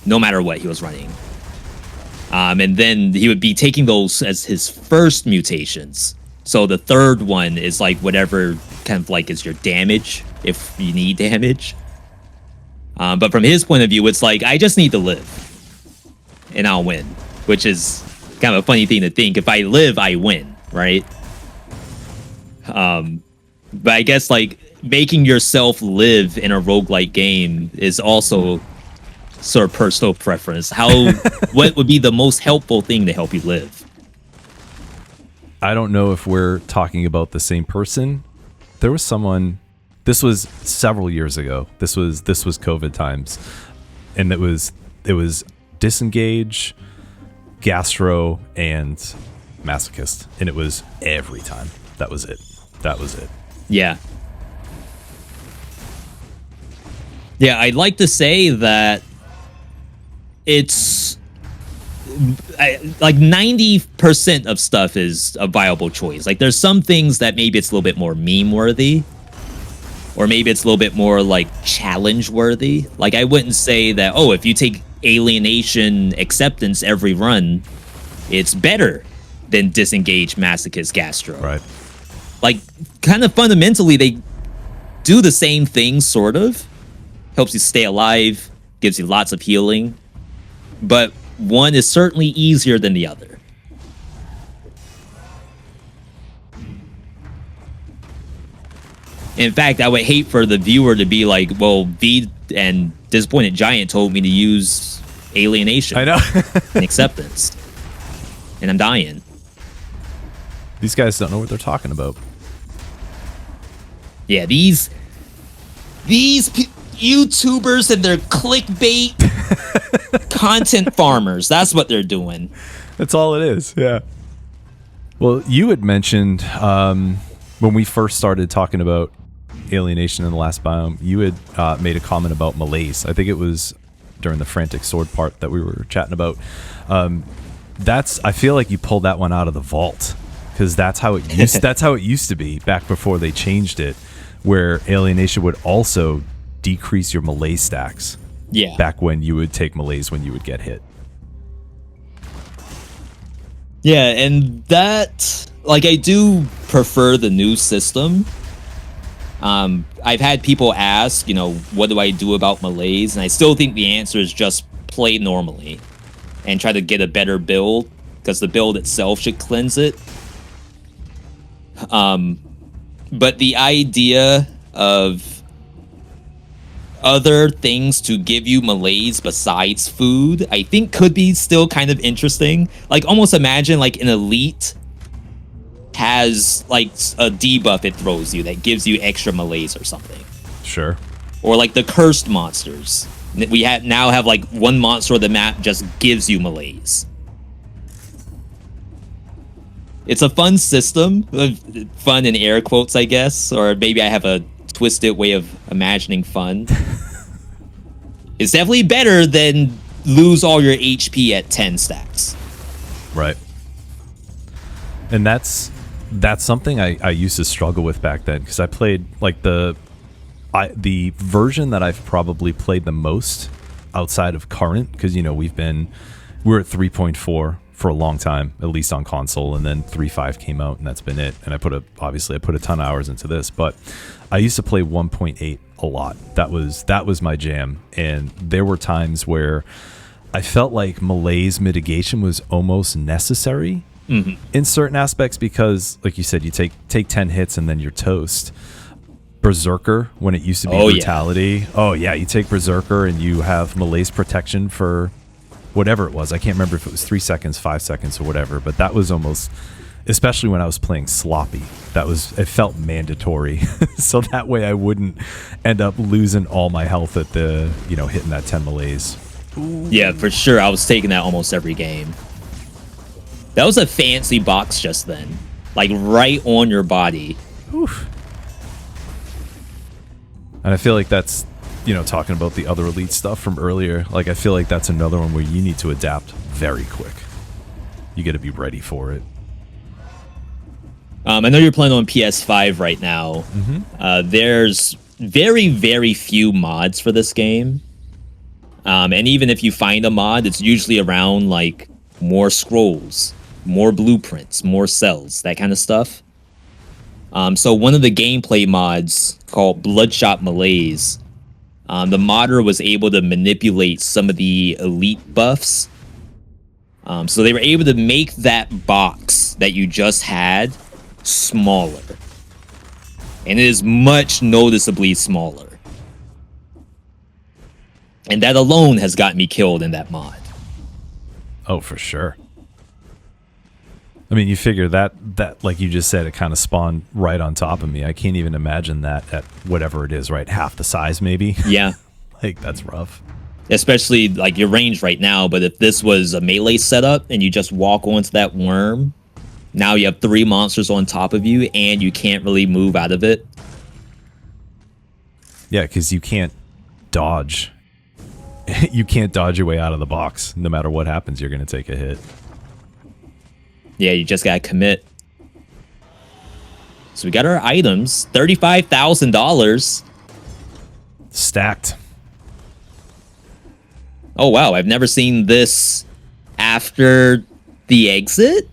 no matter what he was running. And then he would be taking those as his first mutations. So the third one is like whatever kind of like is your damage, if you need damage. But from his point of view, it's like, I just need to live, and I'll win. Which is kind of a funny thing to think. If I live, I win, right? But I guess like making yourself live in a roguelike game is also sort of personal preference. What would be the most helpful thing to help you live? I don't know if we're talking about the same person. There was someone, this was several years ago. This was COVID times. And it was Disengage, Gastro, and Masochist. And it was every time. That was it. Yeah. Yeah, I'd like to say that it's like 90% of stuff is a viable choice. Like, there's some things that maybe it's a little bit more meme worthy, or maybe it's a little bit more like challenge worthy. Like, I wouldn't say that, oh, if you take Alienation Acceptance every run, it's better than Disengage, Masochist, Gastro. Right. Like, kind of fundamentally, they do the same thing, sort of. Helps you stay alive, gives you lots of healing. But one is certainly easier than the other. In fact, I would hate for the viewer to be like, well, V and Disappointed Giant told me to use Alienation. I know. And Acceptance. And I'm dying. These guys don't know what they're talking about. Yeah, these YouTubers and their clickbait content farmers. That's what they're doing. That's all it is. Yeah. Well, you had mentioned when we first started talking about Alienation in the last biome, you had made a comment about malaise. I think it was during the Frantic Sword part that we were chatting about. I feel like you pulled that one out of the vault, because that's how it used to be back before they changed it, where Alienation would also decrease your malaise stacks. Yeah. Back when you would take malaise when you would get hit. Yeah, and that, like, I do prefer the new system. I've had people ask, what do I do about malaise? And I still think the answer is just play normally and try to get a better build, because the build itself should cleanse it. But the idea of other things to give you malaise besides food, I think could be still kind of interesting. Like, almost imagine like an elite has like a debuff it throws you that gives you extra malaise or something. Sure. Or like the cursed monsters. We now have like one monster of the map just gives you malaise. It's a fun system, fun in air quotes, I guess, or maybe I have a twisted way of imagining fun. It's definitely better than lose all your HP at 10 stacks. Right. And that's something I used to struggle with back then, because I played like the version that I've probably played the most outside of current, because we're at 3.4 for a long time, at least on console, and then 3.5 came out, and that's been it. And I put a ton of hours into this, but I used to play 1.8 a lot. That was my jam, and there were times where I felt like malaise mitigation was almost necessary in certain aspects, because like you said, you take 10 hits and then you're toast. Berserker, when it used to be brutality. Oh yeah, you take Berserker and you have malaise protection for whatever it was. I can't remember if it was 3 seconds, 5 seconds, or whatever, but that was almost, especially when I was playing sloppy, it felt mandatory. So that way I wouldn't end up losing all my health at the, hitting that 10 malaise. Ooh. Yeah, for sure. I was taking that almost every game. That was a fancy box just then. Like right on your body. Oof. And I feel like that's, talking about the other elite stuff from earlier, like I feel like that's another one where you need to adapt very quick. You got to be ready for it. I know you're playing on PS5 right now. There's very, very few mods for this game. And even if you find a mod, it's usually around like more scrolls, more blueprints, more cells, that kind of stuff. So one of the gameplay mods called Bloodshot Malaise, the modder was able to manipulate some of the elite buffs. So they were able to make that box that you just had smaller. And it is much noticeably smaller. And that alone has got me killed in that mod. Oh, for sure. I mean, you figure that like you just said, it kind of spawned right on top of me. I can't even imagine that at whatever it is, right? Half the size, maybe. Yeah. Like, that's rough. Especially, like, your range right now. But if this was a melee setup and you just walk onto that worm, now you have 3 monsters on top of you and you can't really move out of it. Yeah, because you can't dodge. You can't dodge your way out of the box. No matter what happens, you're going to take a hit. Yeah, you just gotta commit. So we got our items, $35,000. Stacked. Oh wow, I've never seen this after the exit?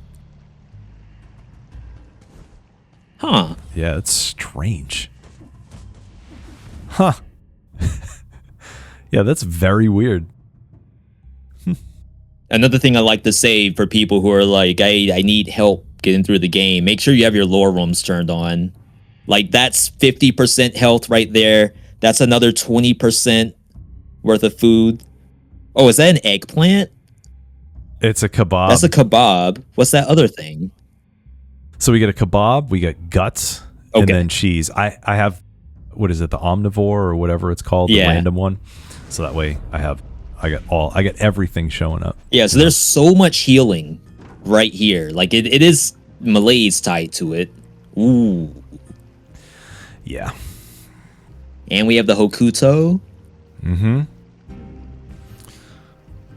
Huh. Yeah, it's strange. Huh. Yeah, that's very weird. Another thing I like to say for people who are like, I need help getting through the game, make sure you have your lore rooms turned on. Like, that's 50% health right there. That's another 20% worth of food. Oh, is that an eggplant? It's a kebab. That's a kebab. What's that other thing? So we get a kebab, we get guts, and then cheese. I have, what is it, the omnivore or whatever it's called, the random one. So that way I get everything showing up. Yeah, so there's so much healing right here. Like, it is malaise tied to it. Ooh. Yeah. And we have the Hokuto. Mm-hmm.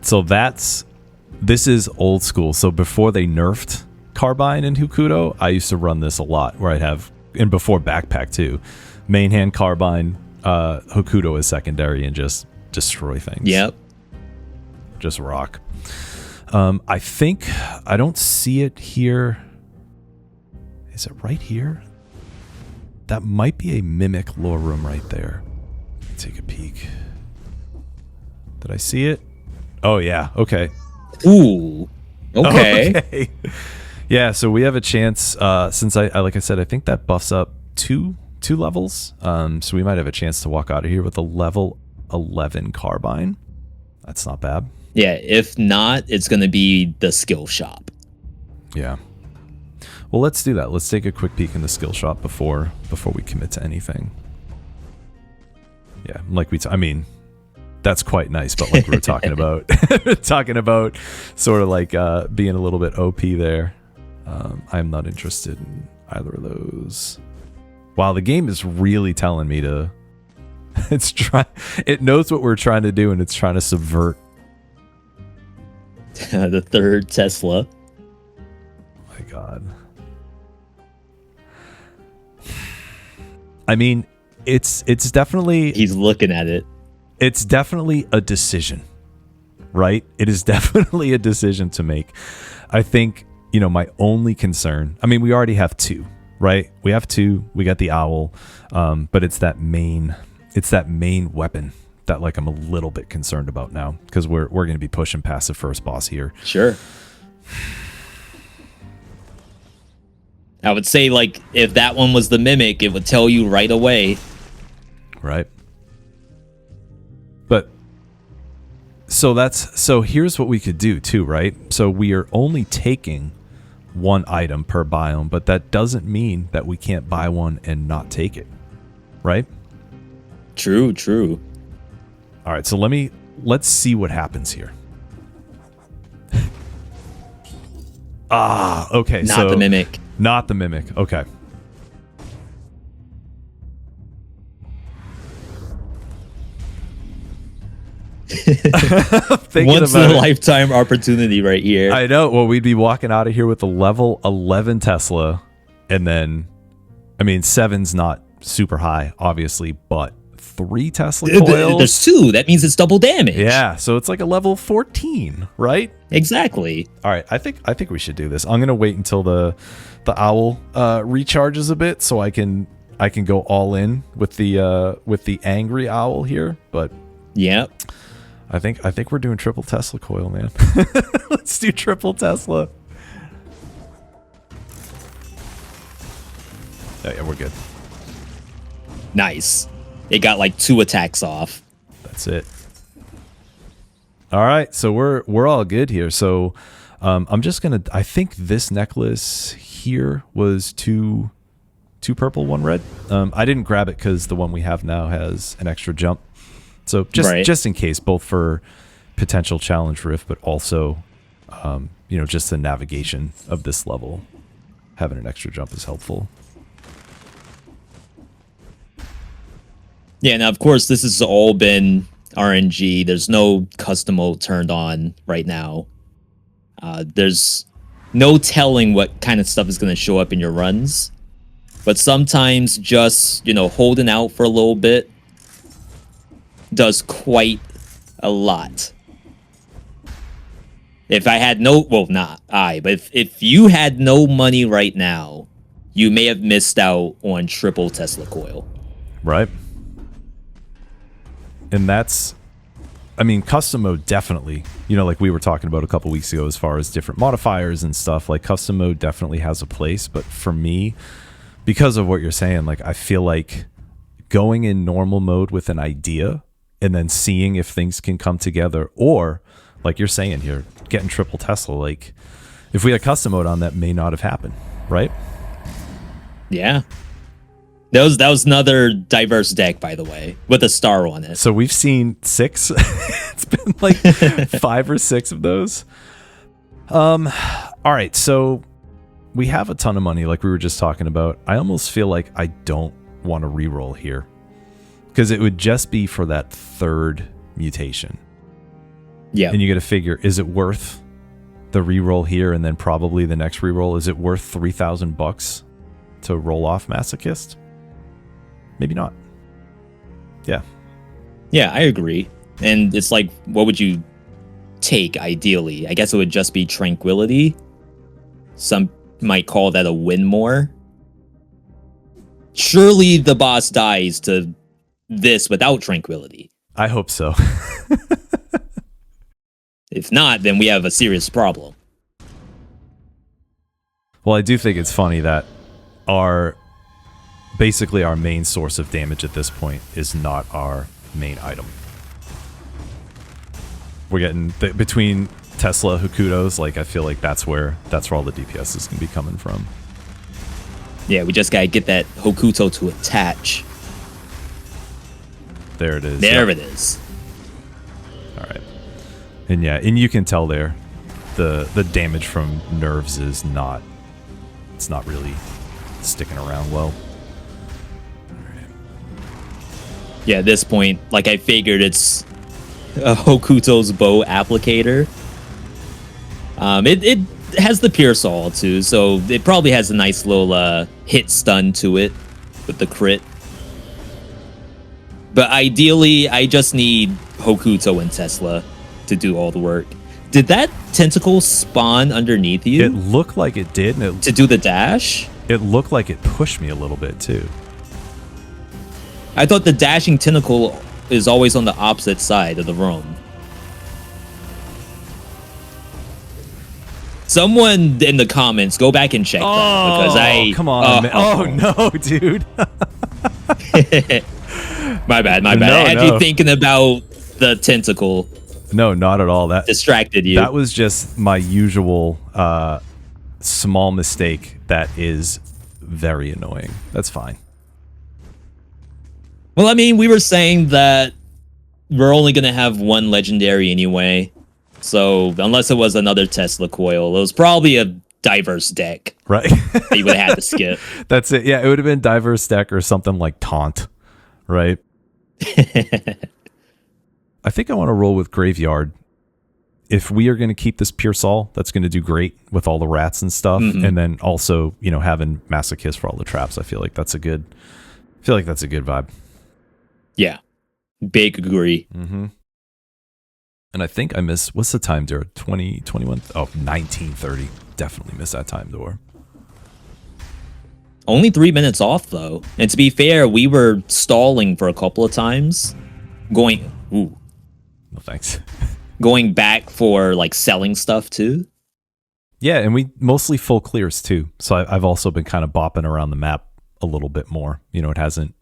So this is old school. So before they nerfed Carbine and Hokuto, I used to run this a lot, where I'd have, and before Backpack too, main hand Carbine, Hokuto is secondary, and just destroy things. Yep. Just rock. I think I don't see it here. Is it right here? That might be a mimic lore room right there. Let's take a peek. Did I see it? Oh yeah. Okay. Ooh. Okay. Okay. Yeah. So we have a chance. Since I like I said, I think that buffs up 2 two levels. So we might have a chance to walk out of here with a level 11 carbine. That's not bad. Yeah, if not, it's going to be the skill shop. Yeah. Well, let's do that. Let's take a quick peek in the skill shop before we commit to anything. Yeah, like I mean, that's quite nice, but like we were talking about, sort of like being a little bit OP there. I'm not interested in either of those. Wow, the game is really telling me to. It knows what we're trying to do, and it's trying to subvert. The third Tesla. Oh my God. I mean, it's definitely... He's looking at it. It's definitely a decision, right? It is definitely a decision to make. I think, my only concern... I mean, we already have two, right? We have two. We got the owl. But it's that main weapon that, like, I'm a little bit concerned about now, because we're going to be pushing past the first boss here. Sure. I would say, like, if that one was the mimic, it would tell you right away. Right. But so here's what we could do too, right? So we are only taking one item per biome, but that doesn't mean that we can't buy one and not take it. Right? True. All right, so let's see what happens here. Okay. Not the mimic. Not the mimic. Okay. Once in a lifetime opportunity right here. I know. Well, we'd be walking out of here with a level 11 Tesla, and then, I mean, 7's not super high, obviously, but 3 Tesla coils. There's 2. That means it's double damage. Yeah, so it's like a level 14, right? Exactly. All right, I think we should do this. I'm gonna wait until the owl recharges a bit, so I can go all in with the angry owl here. But yep. I think we're doing triple Tesla coil, man. Let's do triple Tesla. Oh, yeah, we're good. Nice. It got like 2 attacks off. That's it. All right, so we're all good here. So I'm just gonna. I think this necklace here was two purple, 1 red. I didn't grab it because the one we have now has an extra jump. So just in case, both for potential challenge rift, but also, just the navigation of this level, having an extra jump is helpful. Yeah, now of course this has all been RNG. There's no custom mode turned on right now. There's no telling what kind of stuff is going to show up in your runs. But sometimes just, holding out for a little bit does quite a lot. If I had but if you had no money right now, you may have missed out on triple Tesla coil. Right. And that's, custom mode definitely, like we were talking about a couple weeks ago as far as different modifiers and stuff, like custom mode definitely has a place. But for me, because of what you're saying, like I feel like going in normal mode with an idea and then seeing if things can come together, or like you're saying here, getting triple Tesla, like if we had custom mode on, that may not have happened, right? Yeah. That was another diverse deck, by the way, with a star on it. So we've seen 6. It's been like 5 or 6 of those. All right, so we have a ton of money, like we were just talking about. I almost feel like I don't want to reroll here, because it would just be for that 3rd mutation. Yeah. And you got to figure, is it worth the reroll here, and then probably the next reroll? Is it worth $3,000 to roll off Masochist? Maybe not. Yeah. Yeah, I agree. And it's like, what would you take ideally? I guess it would just be Tranquility. Some might call that a win more. Surely the boss dies to this without Tranquility. I hope so. If not, then we have a serious problem. Well, I do think it's funny that our basically our main source of damage at this point is not our main item. We're getting between Tesla Hokutos, like I feel like that's where all the DPS is gonna be coming from. Yeah, we just gotta get that Hokuto to attach. There it is. There it is. All right. And yeah, and you can tell there the damage from nerves is not, it's not really sticking around well. Yeah, at this point, like I figured it's a Hokuto's bow applicator. It has the Pierce All too, so it probably has a nice little hit stun to it with the crit. But ideally, I just need Hokuto and Tesla to do all the work. Did that tentacle spawn underneath you? It looked like it did. And to do the dash? It looked like it pushed me a little bit too. I thought the dashing tentacle is always on the opposite side of the room. Someone in the comments, go back and check that, because I... come on, man. Oh, no, dude. My bad. I had you thinking about the tentacle. No, not at all. That distracted you. That was just my usual small mistake that is very annoying. That's fine. Well, I mean, we were saying that we're only going to have one legendary anyway. So, unless it was another Tesla Coil, it was probably a diverse deck. Right. That you would have had to skip. That's it. Yeah, it would have been diverse deck or something like Taunt. Right? I think I want to roll with Graveyard. If we are going to keep this Pierce All, that's going to do great with all the rats and stuff. Mm-hmm. And then also, you know, having Masochist for all the traps. I feel like that's a good vibe. Yeah. Big agree. Mm-hmm. And I think I miss, what's the time door? 2021? Oh, 1930. Definitely missed that time door. Only 3 minutes off, though. And to be fair, we were stalling for a couple of times. Ooh. No thanks. Going back for, like, selling stuff, too. Yeah, and we mostly full clears, too. So I've also been kind of bopping around the map a little bit more. You know,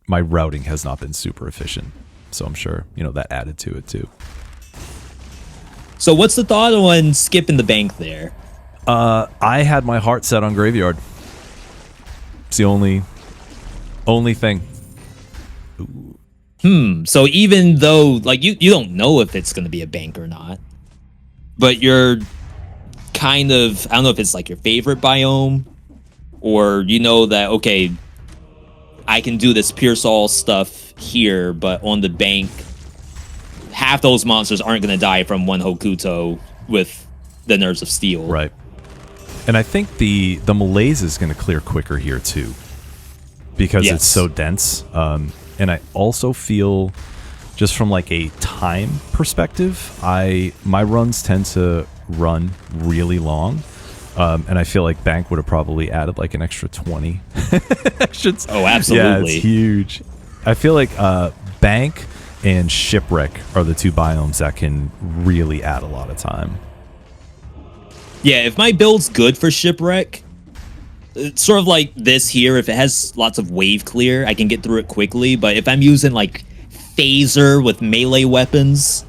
my routing has not been super efficient. So I'm sure, you know, that added to it, too. So what's the thought on skipping the bank there? I had my heart set on Graveyard. It's the only thing. Ooh. So even though, like, you don't know if it's going to be a bank or not, but you're kind of, I don't know if it's like your favorite biome, or you know that, okay, I can do this Pierce All stuff here, but on the bank, half those monsters aren't going to die from one Hokuto with the Nerves of Steel. Right. And I think the malaise is going to clear quicker here, too, because it's so dense. And I also feel, just from like a time perspective, my runs tend to run really long. And I feel like Bank would have probably added like an extra 20. Oh, absolutely. Yeah, it's huge. I feel like Bank and Shipwreck are the two biomes that can really add a lot of time. Yeah, if my build's good for Shipwreck, it's sort of like this here. If it has lots of wave clear, I can get through it quickly. But if I'm using like Phaser with melee weapons,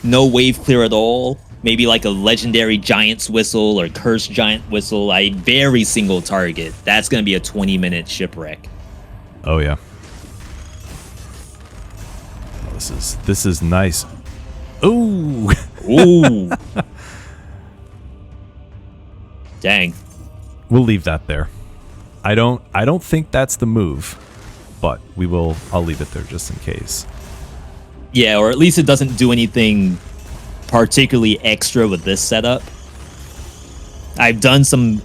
no wave clear at all, maybe like a legendary Giant's Whistle or Cursed Giant Whistle, I very single target. That's going to be a 20-minute Shipwreck. Oh, yeah. Oh, this is nice. Ooh. Ooh. Dang. We'll leave that there. I don't think that's the move, but I'll leave it there just in case. Yeah, or at least it doesn't do anything particularly extra with this setup. I've done some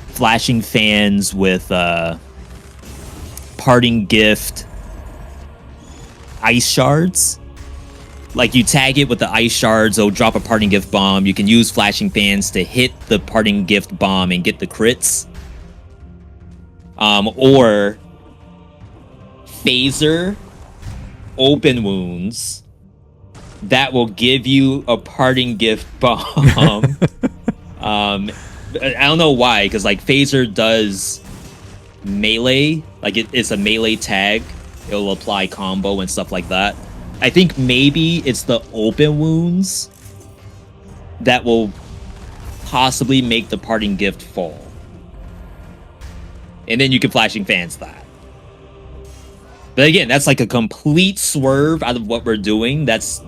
flashing fans with Parting Gift ice shards. Like, you tag it with the ice shards, it'll drop a Parting Gift bomb. You can use flashing fans to hit the Parting Gift bomb and get the crits. Or Phaser open wounds that will give you a Parting Gift bomb. I don't know why, because like Phaser does melee, like it's a melee tag. It'll apply combo and stuff like that. I think maybe it's the open wounds that will possibly make the parting gift fall. And then you can flashing fans that. But again, that's like a complete swerve out of what we're doing. That's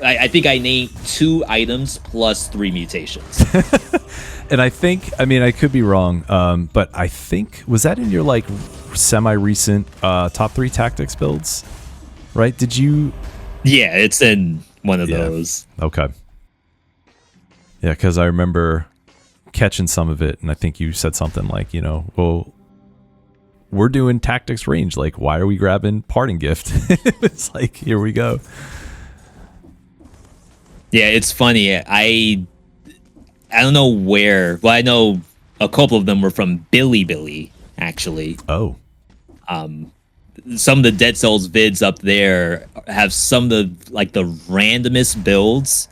I think I named 2 items plus 3 mutations. And I think, I mean, I could be wrong, but I think, was that in your like semi-recent top 3 tactics builds? Right? Did you? Yeah, it's in one of those. Okay. Yeah, because I remember catching some of it, and I think you said something like, you know, well, we're doing tactics range. Like, why are we grabbing parting gift? It's like, here we go. Yeah, it's funny. I don't know where. Well, I know a couple of them were from Billy, actually. Oh. Some of the Dead Cells vids up there have some of the like the randomest builds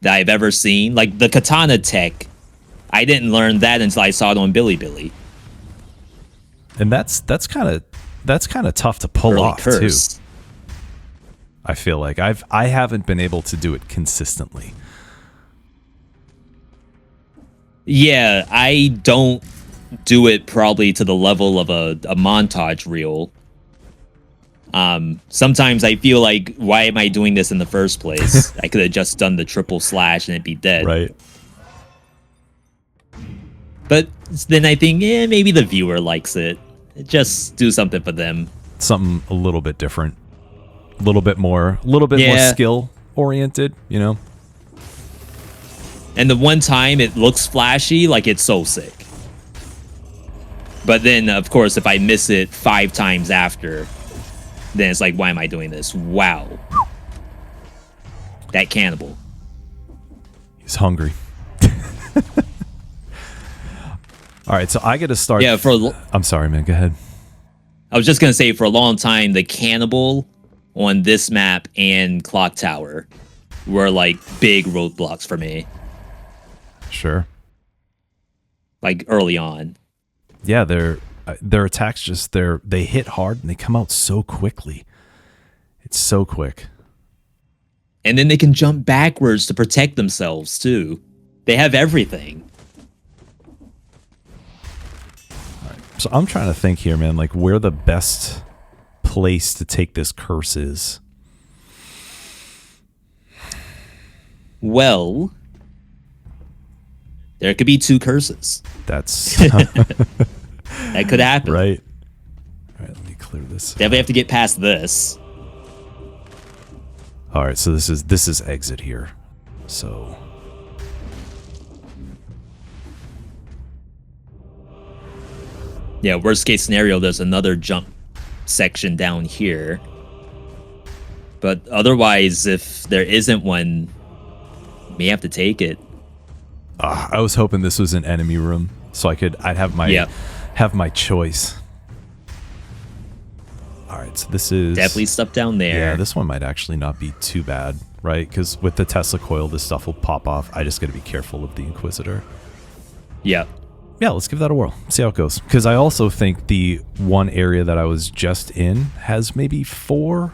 that I've ever seen. Like the katana tech, I didn't learn that until I saw it on Billy. And that's kind of tough to pull off too. I feel like I haven't been able to do it consistently. Yeah, I don't do it probably to the level of a montage reel. Sometimes I feel like, why am I doing this in the first place? I could have just done the triple slash and it'd be dead. Right. But then I think, maybe the viewer likes it. Just do something for them. Something a little bit different. A little bit more skill oriented, you know? And the one time it looks flashy, like it's so sick. But then, of course, if I miss it 5 times after, then it's like, why am I doing this? Wow. That cannibal. He's hungry. All right, so I get to start. Yeah, I'm sorry, man. Go ahead. I was just going to say, for a long time, the cannibal on this map and Clock Tower were like big roadblocks for me. Sure. Like early on. Yeah, their attacks they hit hard and they come out so quickly. It's so quick. And then they can jump backwards to protect themselves too. They have everything. All right. So I'm trying to think here, man, like where the best place to take this curse is. Well, there could be 2 curses. That's that could happen. Right. All right, let me clear this. Definitely have to get past this. All right, so this is exit here. So yeah, worst case scenario, there's another jump section down here. But otherwise, if there isn't one, we may have to take it. I was hoping this was an enemy room, so I'd have my choice. All right, so this is definitely stuff down there. Yeah, this one might actually not be too bad, right? Because with the Tesla coil, this stuff will pop off. I just got to be careful of the Inquisitor. Yeah. Yeah, let's give that a whirl. See how it goes. Because I also think the one area that I was just in has maybe 4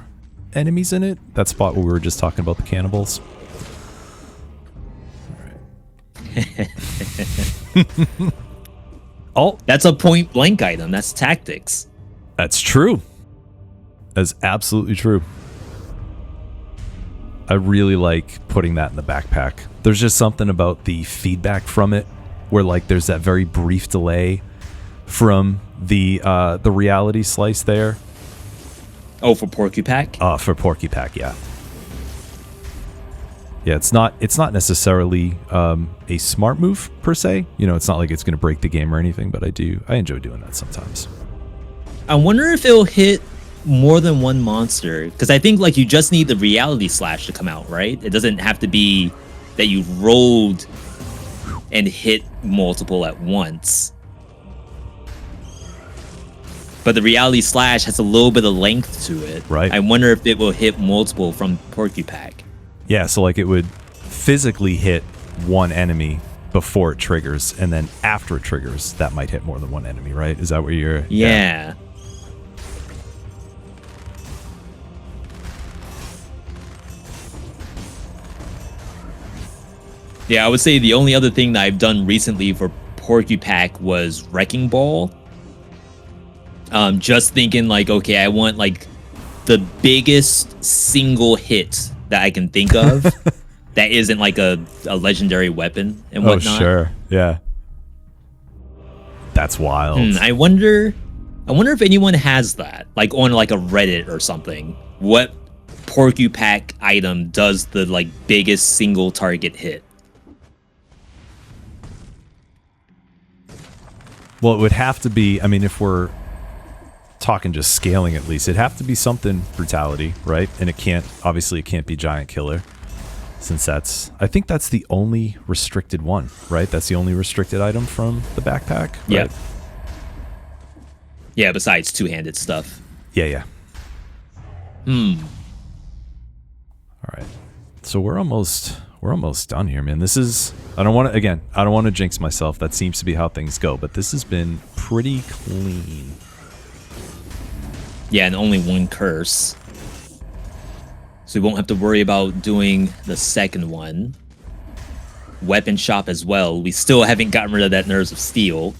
enemies in it. That spot where we were just talking about the cannibals. Oh, that's a point blank item. That's tactics. That's true. That's absolutely true. I really like putting that in the backpack. There's just something about the feedback from it where like there's that very brief delay from the reality slice there. Oh, for Porcupack? For Porcupack, yeah. Yeah, it's not necessarily a smart move per se. You know, it's not like it's going to break the game or anything, but I enjoy doing that sometimes. I wonder if it'll hit more than one monster, because I think like you just need the reality slash to come out, right? It doesn't have to be that you rolled and hit multiple at once. But the reality slash has a little bit of length to it. Right. I wonder if it will hit multiple from Porcupack. Yeah, so like it would physically hit one enemy, before it triggers, and then after it triggers, that might hit more than one enemy, right? Is that what you're... Yeah. Yeah, I would say the only other thing that I've done recently for Porcupack was Wrecking Ball. Just thinking like, okay, I want like the biggest single hit that I can think of that isn't like a legendary weapon and whatnot. Oh, sure. Yeah. That's wild. I wonder if anyone has that, like on like a Reddit or something. What Porcupack item does the like biggest single target hit? Well, it would have to be, I mean, if we're talking just scaling at least, it'd have to be something brutality, right? And it can't be giant killer, since I think that's the only restricted one, right? That's the only restricted item from the backpack, right? Yeah. Yeah, besides two-handed stuff. Yeah. All right. So we're almost done here, man. This is, I don't want to jinx myself. That seems to be how things go, but this has been pretty clean. Yeah, and only one curse. So we won't have to worry about doing the second one. Weapon shop as well. We still haven't gotten rid of that Nerves of Steel.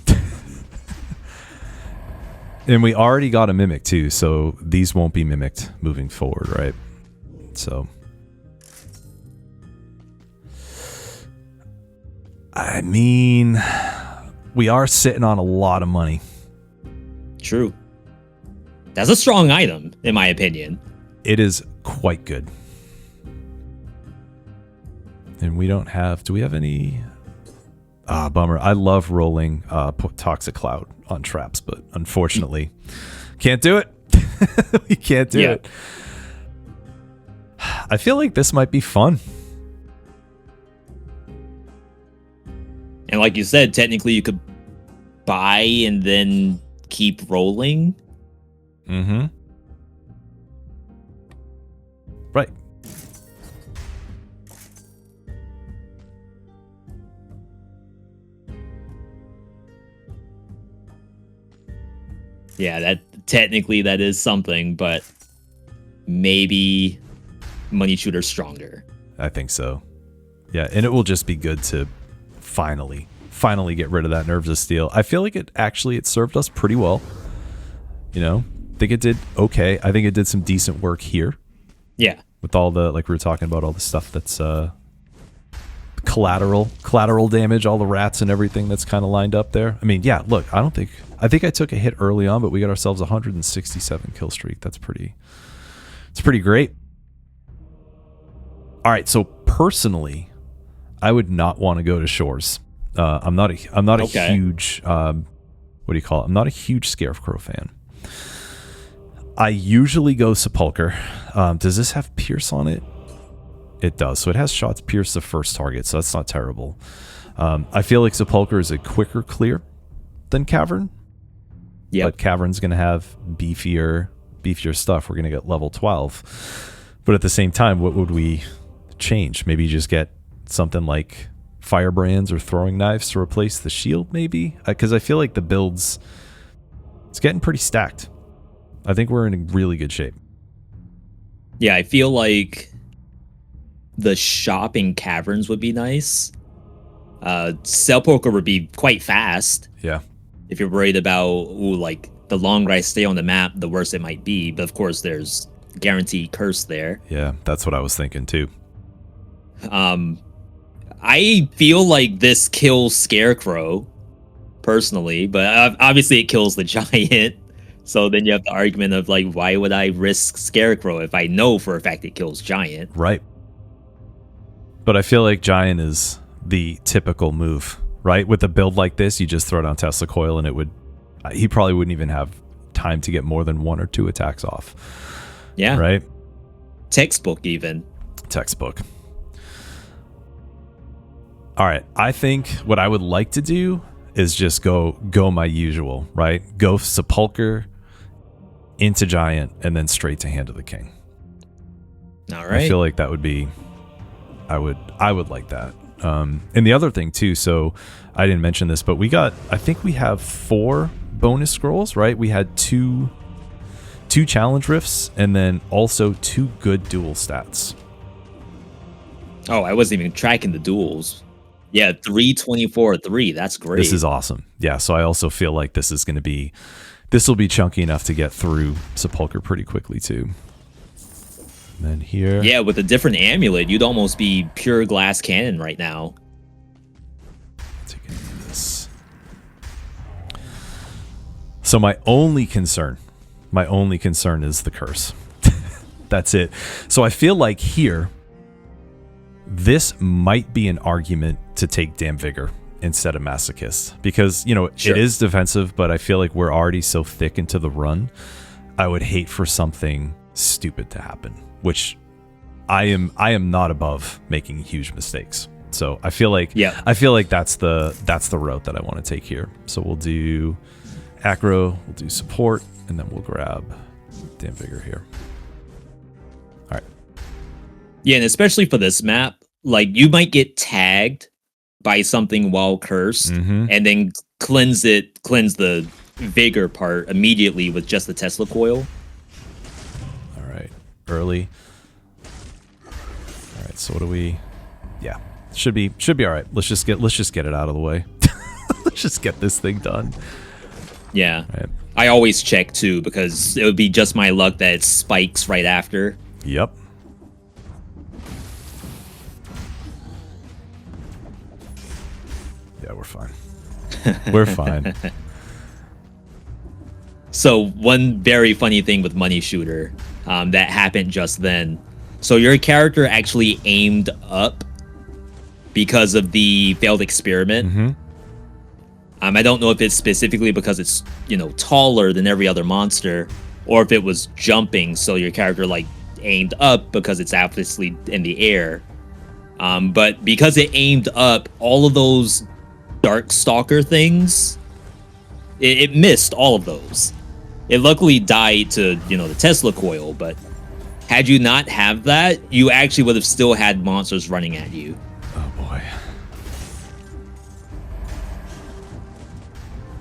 And we already got a mimic too, so these won't be mimicked moving forward, right? So I mean, we are sitting on a lot of money. True. That's a strong item, in my opinion. It is quite good. And we don't have... Do we have any... bummer. I love rolling Toxic Cloud on traps, but unfortunately, can't do it. We can't do it. I feel like this might be fun. And like you said, technically you could buy and then keep rolling. Mm-hmm. Right. Yeah, that technically that is something, but maybe Money Shooter's stronger. I think so. Yeah, and it will just be good to finally get rid of that Nerves of Steel. I feel like it served us pretty well. You know, I think it did okay. I think it did some decent work here. Yeah. With all the, like we were talking about, all the stuff that's collateral damage, all the rats and everything that's kind of lined up there. I mean, yeah, look, I think I took a hit early on, but we got ourselves a 167 kill streak. It's pretty great. All right, so personally, I would not want to go to Shores. I'm not a huge what do you call it? I'm not a huge Scarecrow fan. I usually go Sepulcher. Does this have Pierce on it? It does. So it has shots pierce the first target, so that's not terrible. I feel like Sepulcher is a quicker clear than Cavern. Yeah. But Cavern's going to have beefier stuff. We're going to get level 12. But at the same time, what would we change? Maybe just get something like Firebrands or Throwing Knives to replace the shield, maybe? Because I feel like the builds, it's getting pretty stacked. I think we're in really good shape. Yeah, I feel like the shopping caverns would be nice. Sepulcher would be quite fast. Yeah. If you're worried about, like, the longer I stay on the map, the worse it might be. But of course, there's guaranteed curse there. Yeah, that's what I was thinking too. I feel like this kills Scarecrow, personally, but obviously it kills the giant. So then you have the argument of, like, why would I risk Scarecrow if I know for a fact it kills giant? Right. But I feel like giant is the typical move, right? With a build like this, you just throw down Tesla Coil and he probably wouldn't even have time to get more than 1 or 2 attacks off. Yeah. Right? Textbook even. Textbook. All right. I think what I would like to do is just go my usual, right? Go Sepulcher into giant and then straight to Hand of the King. All right. I feel like that would be... I would like that. And the other thing too, so I didn't mention this, but I think we have 4 bonus scrolls, right? We had two challenge rifts and then also 2 good duel stats. Oh, I wasn't even tracking the duels. Yeah, 324 3. That's great. This is awesome. Yeah, so I also feel like this will be chunky enough to get through Sepulcher pretty quickly too. And then here. Yeah, with a different amulet, you'd almost be pure glass cannon right now. Taking this. So my only concern is the curse. That's it. So I feel like here, this might be an argument to take Damn Vigor instead of Masochist, because Sure. It is defensive, but I feel like we're already so thick into the run. I would hate for something stupid to happen, which I am not above making huge mistakes. So I feel like that's the route that I want to take here. So we'll do Acro, we'll do support, and then we'll grab Damn Vigor here. All right. Yeah, and especially for this map, like you might get tagged by something while cursed, and then cleanse the vigor part immediately with just the Tesla coil. All right, early. All right, so what do we? Yeah, should be all right. Let's just get it out of the way. Let's just get this thing done. Yeah, right. I always check too, because it would be just my luck that it spikes right after. Yep. Yeah, we're fine. We're fine. So one very funny thing with Money Shooter that happened just then. So your character actually aimed up because of the failed experiment. I don't know if it's specifically because it's taller than every other monster, or if it was jumping, so your character like aimed up because it's obviously in the air. But because it aimed up, all of those Dark Stalker things, it missed all of those. It luckily died to the Tesla coil, but had you not have that, you actually would have still had monsters running at you. Oh boy.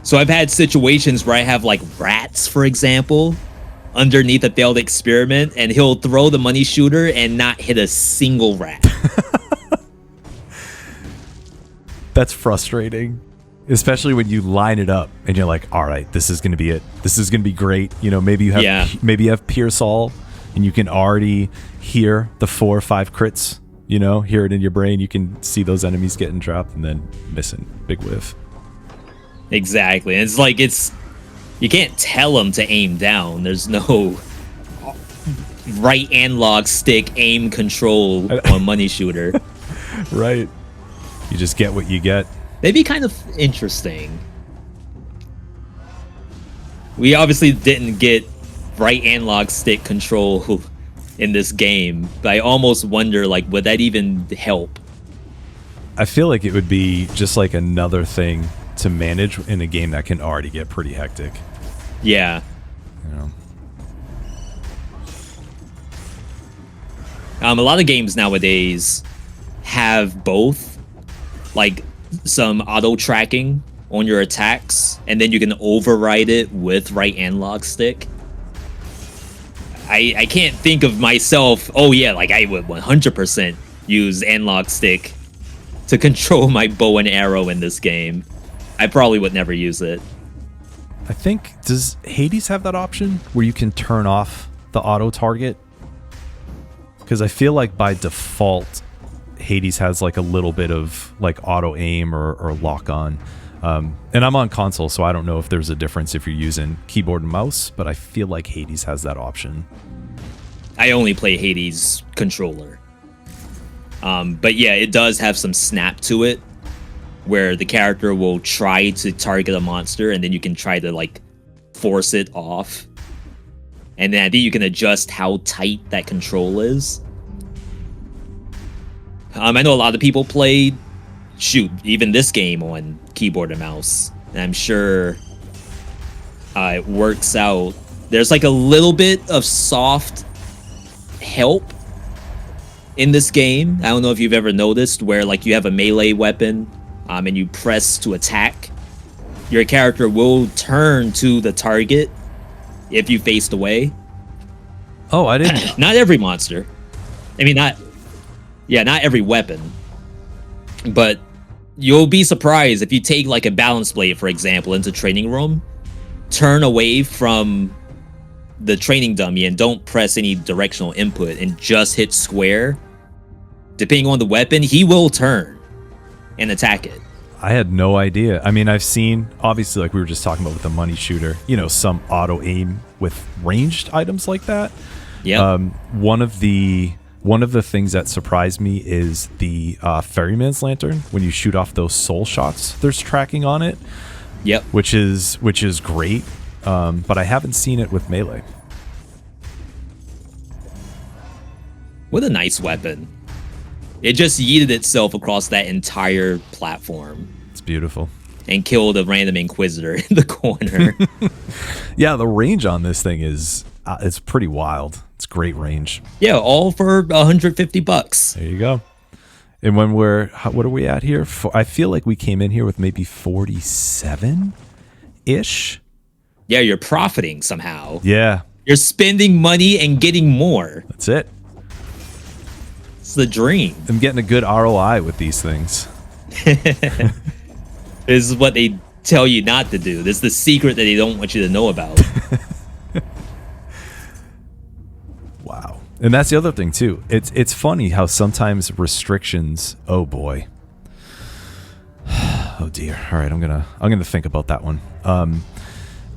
So I've had situations where I have like rats, for example, underneath a failed experiment, and he'll throw the Money Shooter and not hit a single rat. That's frustrating, especially when you line it up and you're like, all right, this is going to be it. This is going to be great. Maybe you have Pierce All, and you can already hear the 4 or 5 crits, hear it in your brain. You can see those enemies getting dropped and then missing. Big whiff. Exactly. And it's like, you can't tell them to aim down. There's no right analog stick aim control on Money Shooter. Right. You just get what you get. That'd be kind of interesting. We obviously didn't get right analog stick control in this game, but I almost wonder, like, would that even help? I feel like it would be just like another thing to manage in a game that can already get pretty hectic. Yeah. A lot of games nowadays have both, like some auto tracking on your attacks, and then you can override it with right analog stick. I can't think of myself, like I would 100% use analog stick to control my bow and arrow in this game. I probably would never use it. I think, does Hades have that option where you can turn off the auto target? Because I feel like by default, Hades has like a little bit of like auto aim or lock on. And I'm on console, so I don't know if there's a difference if you're using keyboard and mouse, but I feel like Hades has that option. I only play Hades controller. But yeah, it does have some snap to it, where the character will try to target a monster, and then you can try to like force it off. And then I think you can adjust how tight that control is. I know a lot of people play, even this game on keyboard and mouse, and I'm sure it works out. There's like a little bit of soft help in this game. I don't know if you've ever noticed where like you have a melee weapon and you press to attack. Your character will turn to the target if you faced away. Oh, I didn't. Not every monster. I mean, not every weapon. But you'll be surprised if you take like a balance blade, for example, into training room, turn away from the training dummy and don't press any directional input and just hit square. Depending on the weapon, he will turn and attack it. I had no idea. I mean, I've seen, obviously, like we were just talking about with the money shooter, you know, some auto aim with ranged items like that. Yeah. One of the things that surprised me is the ferryman's lantern. When you shoot off those soul shots, there's tracking on it. Yep. Which is great. But I haven't seen it with melee. What a nice weapon. It just yeeted itself across that entire platform. It's beautiful. And killed a random inquisitor in the corner. Yeah, the range on this thing is it's pretty wild. It's great range. Yeah, all for $150. There you go. And when what are we at here? I feel like we came in here with maybe 47-ish. Yeah, you're profiting somehow. Yeah. You're spending money and getting more. That's it. It's the dream. I'm getting a good ROI with these things. This is what they tell you not to do. This is the secret that they don't want you to know about. Wow. And that's the other thing too. It's funny how sometimes restrictions, oh boy. Oh dear. All right, I'm going to think about that one.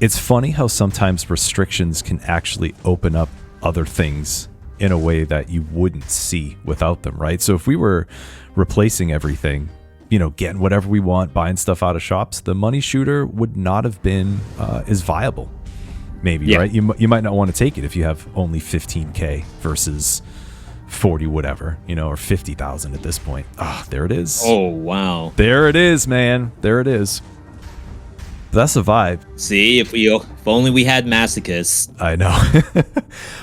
It's funny how sometimes restrictions can actually open up other things in a way that you wouldn't see without them, right? So if we were replacing everything, you know, getting whatever we want, buying stuff out of shops, the money shooter would not have been as viable. Maybe, yeah. Right? You might not want to take it if you have only 15K versus 40 whatever, you know, or 50,000 at this point. Ah, there it is. Oh, wow. There it is, man. There it is. That's the vibe. See, if only we had masochists. I know.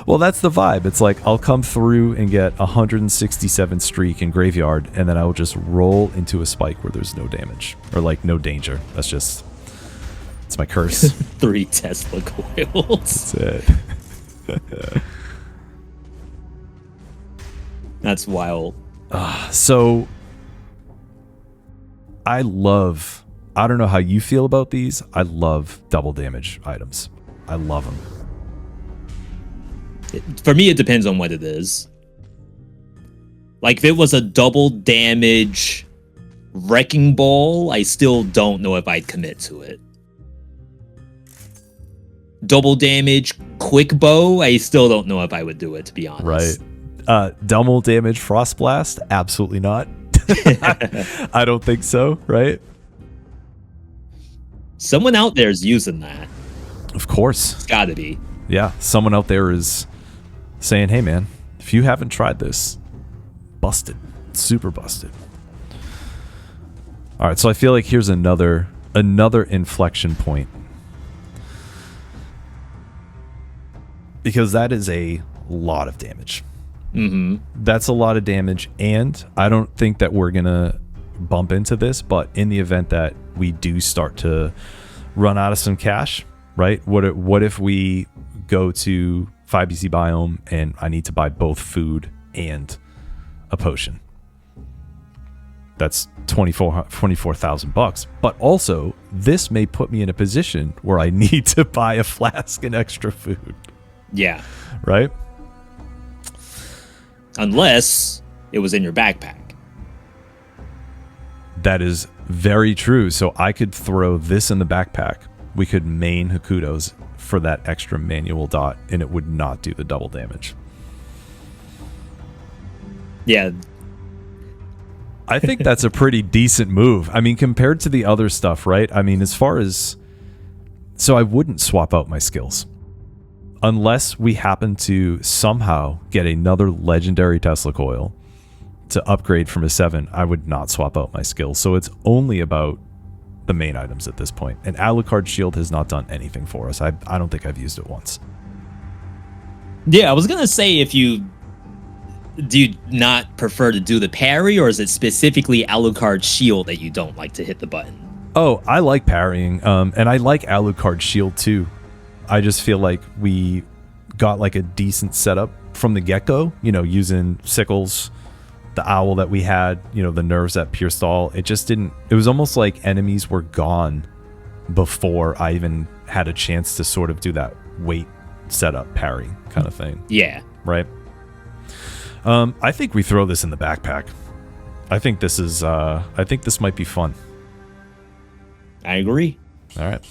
Well, that's the vibe. It's like I'll come through and get 167 streak in graveyard, and then I will just roll into a spike where there's no damage or like no danger. It's my curse. 3 Tesla coils. That's it. That's wild. So I don't know how you feel about these. I love double damage items. I love them. For me, it depends on what it is. Like, if it was a double damage wrecking ball, I still don't know if I'd commit to it. Double damage quick bow, I still don't know if I would do it, to be honest. Right. Double damage frost blast? Absolutely not. I don't think so, right? Someone out there is using that. Of course. It's gotta be. Yeah, someone out there is saying, hey man, if you haven't tried this, busted. Super busted. All right, so I feel like here's another inflection point. Because that is a lot of damage. Mm-hmm. That's a lot of damage, and I don't think that we're going to bump into this, but in the event that we do start to run out of some cash, right? What if we go to 5BC Biome and I need to buy both food and a potion? That's $24,000. But also, this may put me in a position where I need to buy a flask and extra food. Yeah. Right? Unless it was in your backpack. That is very true. So I could throw this in the backpack. We could main Hakudos for that extra manual dot, and it would not do the double damage. Yeah. I think that's a pretty decent move. I mean, compared to the other stuff, right? I mean, as far as... So I wouldn't swap out my skills. Unless we happen to somehow get another legendary Tesla coil to upgrade from a 7, I would not swap out my skills. So it's only about the main items at this point. And Alucard Shield has not done anything for us. I don't think I've used it once. Yeah, I was going to say if you do you not prefer to do the parry, or is it specifically Alucard's shield that you don't like to hit the button? Oh, I like parrying, and I like Alucard's shield too. I just feel like we got like a decent setup from the get-go, you know, using sickles, the owl that we had, you know, the nerves that pierced all. It just didn't, it was almost like enemies were gone before I even had a chance to sort of do that weight setup parry kind of thing. Yeah. Right? I think we throw this in the backpack. I think this is, I think this might be fun. I agree. All right.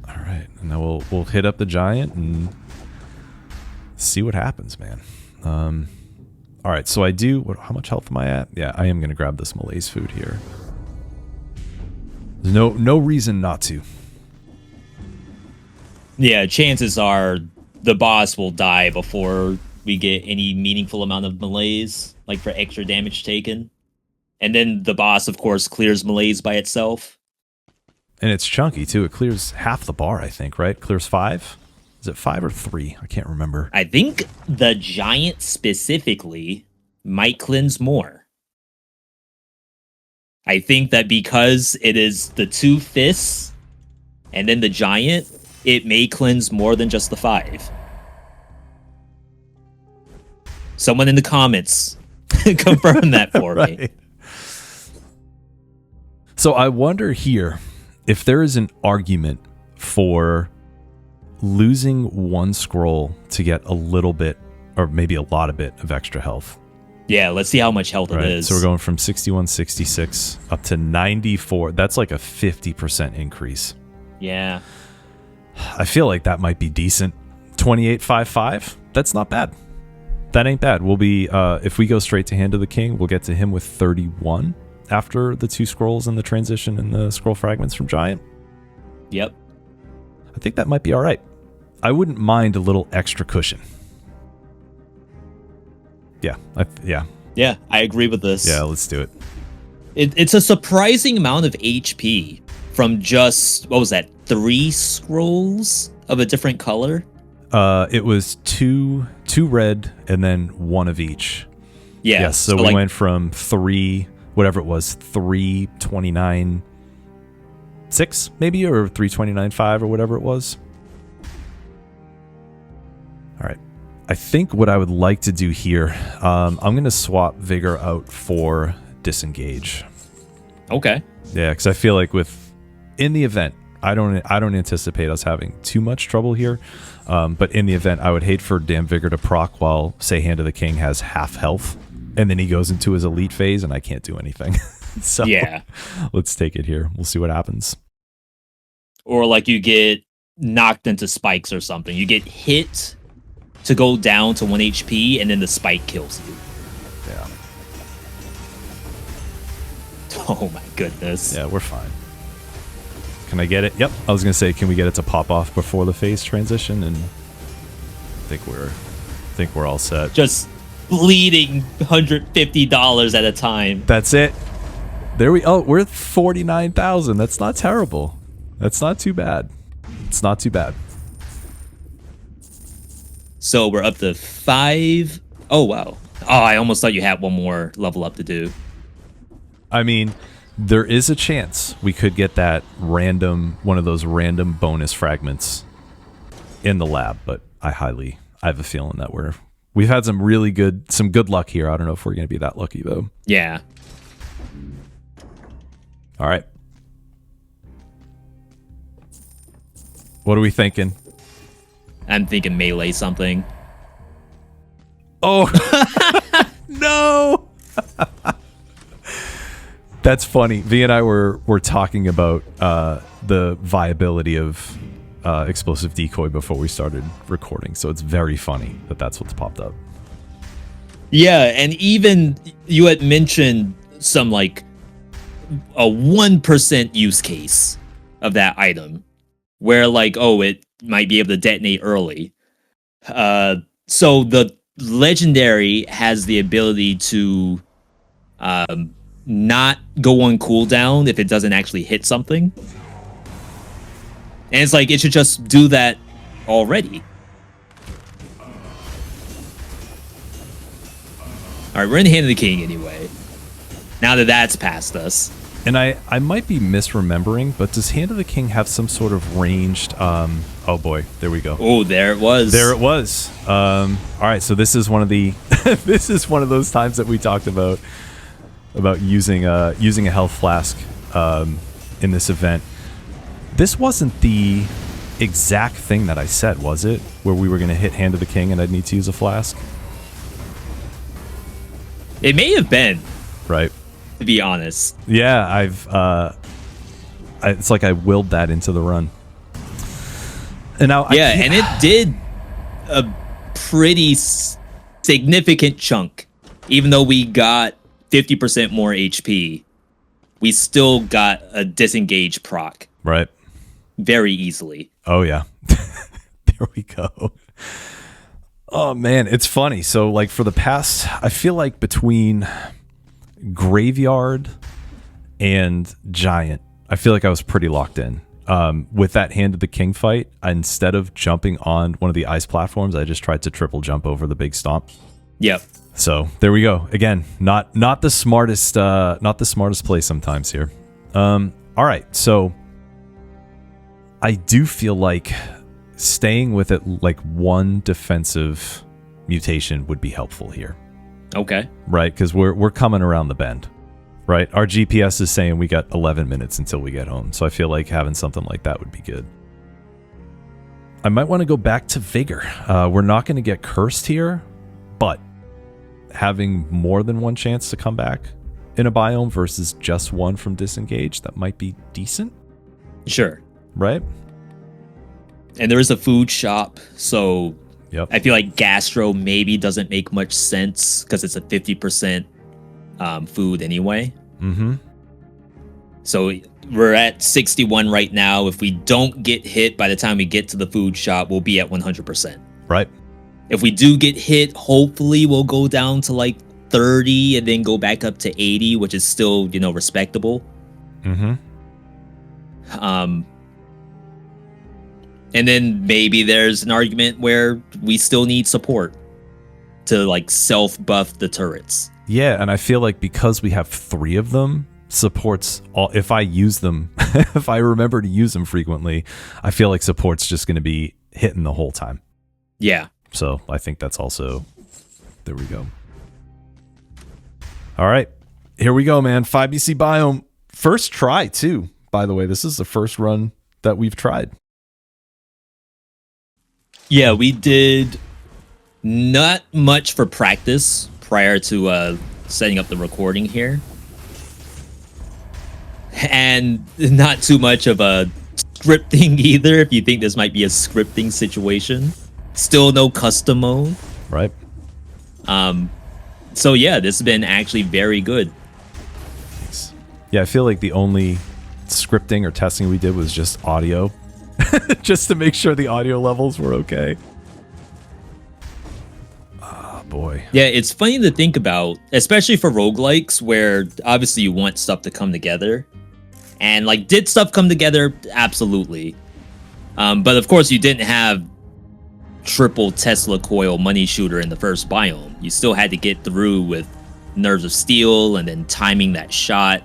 All right, and then we'll hit up the giant and see what happens, man. All right, so I do. How much health am I at? Yeah, I am gonna grab this malaise food here. There's no reason not to. Yeah, chances are the boss will die before we get any meaningful amount of malaise, like for extra damage taken. And then the boss, of course, clears malaise by itself. And it's chunky, too. It clears half the bar, I think, right? Clears 5? Is it 5 or 3? I can't remember. I think the giant specifically might cleanse more. I think that because it is the 2 fists and then the giant, it may cleanse more than just the 5. Someone in the comments confirm that for me. So I wonder here if there is an argument for losing 1 scroll to get a little bit, or maybe a lot of it, of extra health. Yeah, let's see how much health it is. So we're going from 61, 66 up to 94. That's like a 50% increase. Yeah. I feel like that might be decent. 28.55. That's not bad. That ain't bad. We'll be if we go straight to Hand of the King, we'll get to him with 31 after the 2 scrolls and the transition and the scroll fragments from Giant. Yep. I think that might be all right. I wouldn't mind a little extra cushion. Yeah. Yeah, I agree with this. Yeah, let's do it. It's a surprising amount of HP from just, what was that, 3 scrolls of a different color? It was two red and then 1 of each. Yeah. Yes, so we went from 3, whatever it was, 329.6 maybe, or 329.5 or whatever it was. All right. I think what I would like to do here, I'm going to swap Vigor out for Disengage. Okay. Yeah, because I feel like in the event, I don't anticipate us having too much trouble here. But in the event, I would hate for damn Vigor to proc while, say, Hand of the King has half health, and then he goes into his elite phase, and I can't do anything. So yeah, let's take it here. We'll see what happens. Or like you get knocked into spikes or something. You get hit to go down to 1 HP, and then the spike kills you. Yeah. Oh my goodness. Yeah, we're fine. Can I get it? Yep. I was gonna say, can we get it to pop off before the phase transition? And I think we're all set. Just bleeding $150 at a time. That's it. We're at 49,000. That's not terrible. That's not too bad. It's not too bad. So we're up to 5. Oh wow. Oh, I almost thought you had one more level up to do. I mean, there is a chance we could get that one of those random bonus fragments in the lab, but I have a feeling that we've had some good luck here. I don't know if we're going to be that lucky though. Yeah. All right. What are we thinking? I'm thinking melee something. Oh, no. That's funny. V and I were talking about the viability of explosive decoy before we started recording, so it's very funny that's what's popped up. Yeah, and even you had mentioned some like a 1% use case of that item where like, oh, it might be able to detonate early. So the legendary has the ability to not go on cooldown if it doesn't actually hit something. And it's like, it should just do that already. Alright, we're in the Hand of the King anyway. Now that that's past us. And I might be misremembering, but does Hand of the King have some sort of ranged... oh boy, there we go. Oh, there it was. There it was. All right, so this is one of the... this is one of those times that we talked about using a health flask in this event. This wasn't the exact thing that I said, was it? Where we were going to hit Hand of the King and I'd need to use a flask? It may have been. Right. To be honest. Yeah, it's like I willed that into the run. And now and it did a pretty significant chunk. Even though we got 50% more HP, we still got a disengage proc. Right. Very easily. Oh, yeah. There we go. Oh, man, it's funny. So, like, for the past, I feel like between Graveyard and Giant, I feel like I was pretty locked in. With that Hand of the King fight, instead of jumping on one of the ice platforms, I just tried to triple jump over the big stomp. Yep. So there we go. Again, not the smartest play sometimes here. All right, so I do feel like staying with it like one defensive mutation would be helpful here. Okay. Right, because we're coming around the bend. Right, our GPS is saying we got 11 minutes until we get home, so I feel like having something like that would be good. I might want to go back to Vigor. We're not going to get cursed here, but having more than one chance to come back in a biome versus just one from disengage, that might be decent. Sure. Right? And there is a food shop, so yep. I feel like Gastro maybe doesn't make much sense because it's a 50% food anyway. Mm-hmm. So we're at 61 right now. If we don't get hit by the time we get to the food shop, we'll be at 100%. Right. If we do get hit, hopefully we'll go down to like 30 and then go back up to 80, which is still, respectable. Mm-hmm. And then maybe there's an argument where we still need support to like self-buff the turrets. Yeah, and I feel like because we have 3 of them, supports all. If I use them, if I remember to use them frequently, I feel like support's just going to be hitting the whole time. Yeah. So I think that's also, there we go. All right, here we go, man. 5BC Biome. First try, too, by the way. This is the first run that we've tried. Yeah, we did not much for practice prior to setting up the recording here. And not too much of a scripting either, if you think this might be a scripting situation. Still no custom mode. Right. So yeah, this has been actually very good. Thanks. Yeah, I feel like the only scripting or testing we did was just audio. Just to make sure the audio levels were okay. Oh, boy. Yeah, it's funny to think about, especially for roguelikes, where obviously you want stuff to come together. And, like, did stuff come together? Absolutely. But, of course, you didn't have triple Tesla coil money shooter in the first biome. You still had to get through with Nerves of Steel and then timing that shot.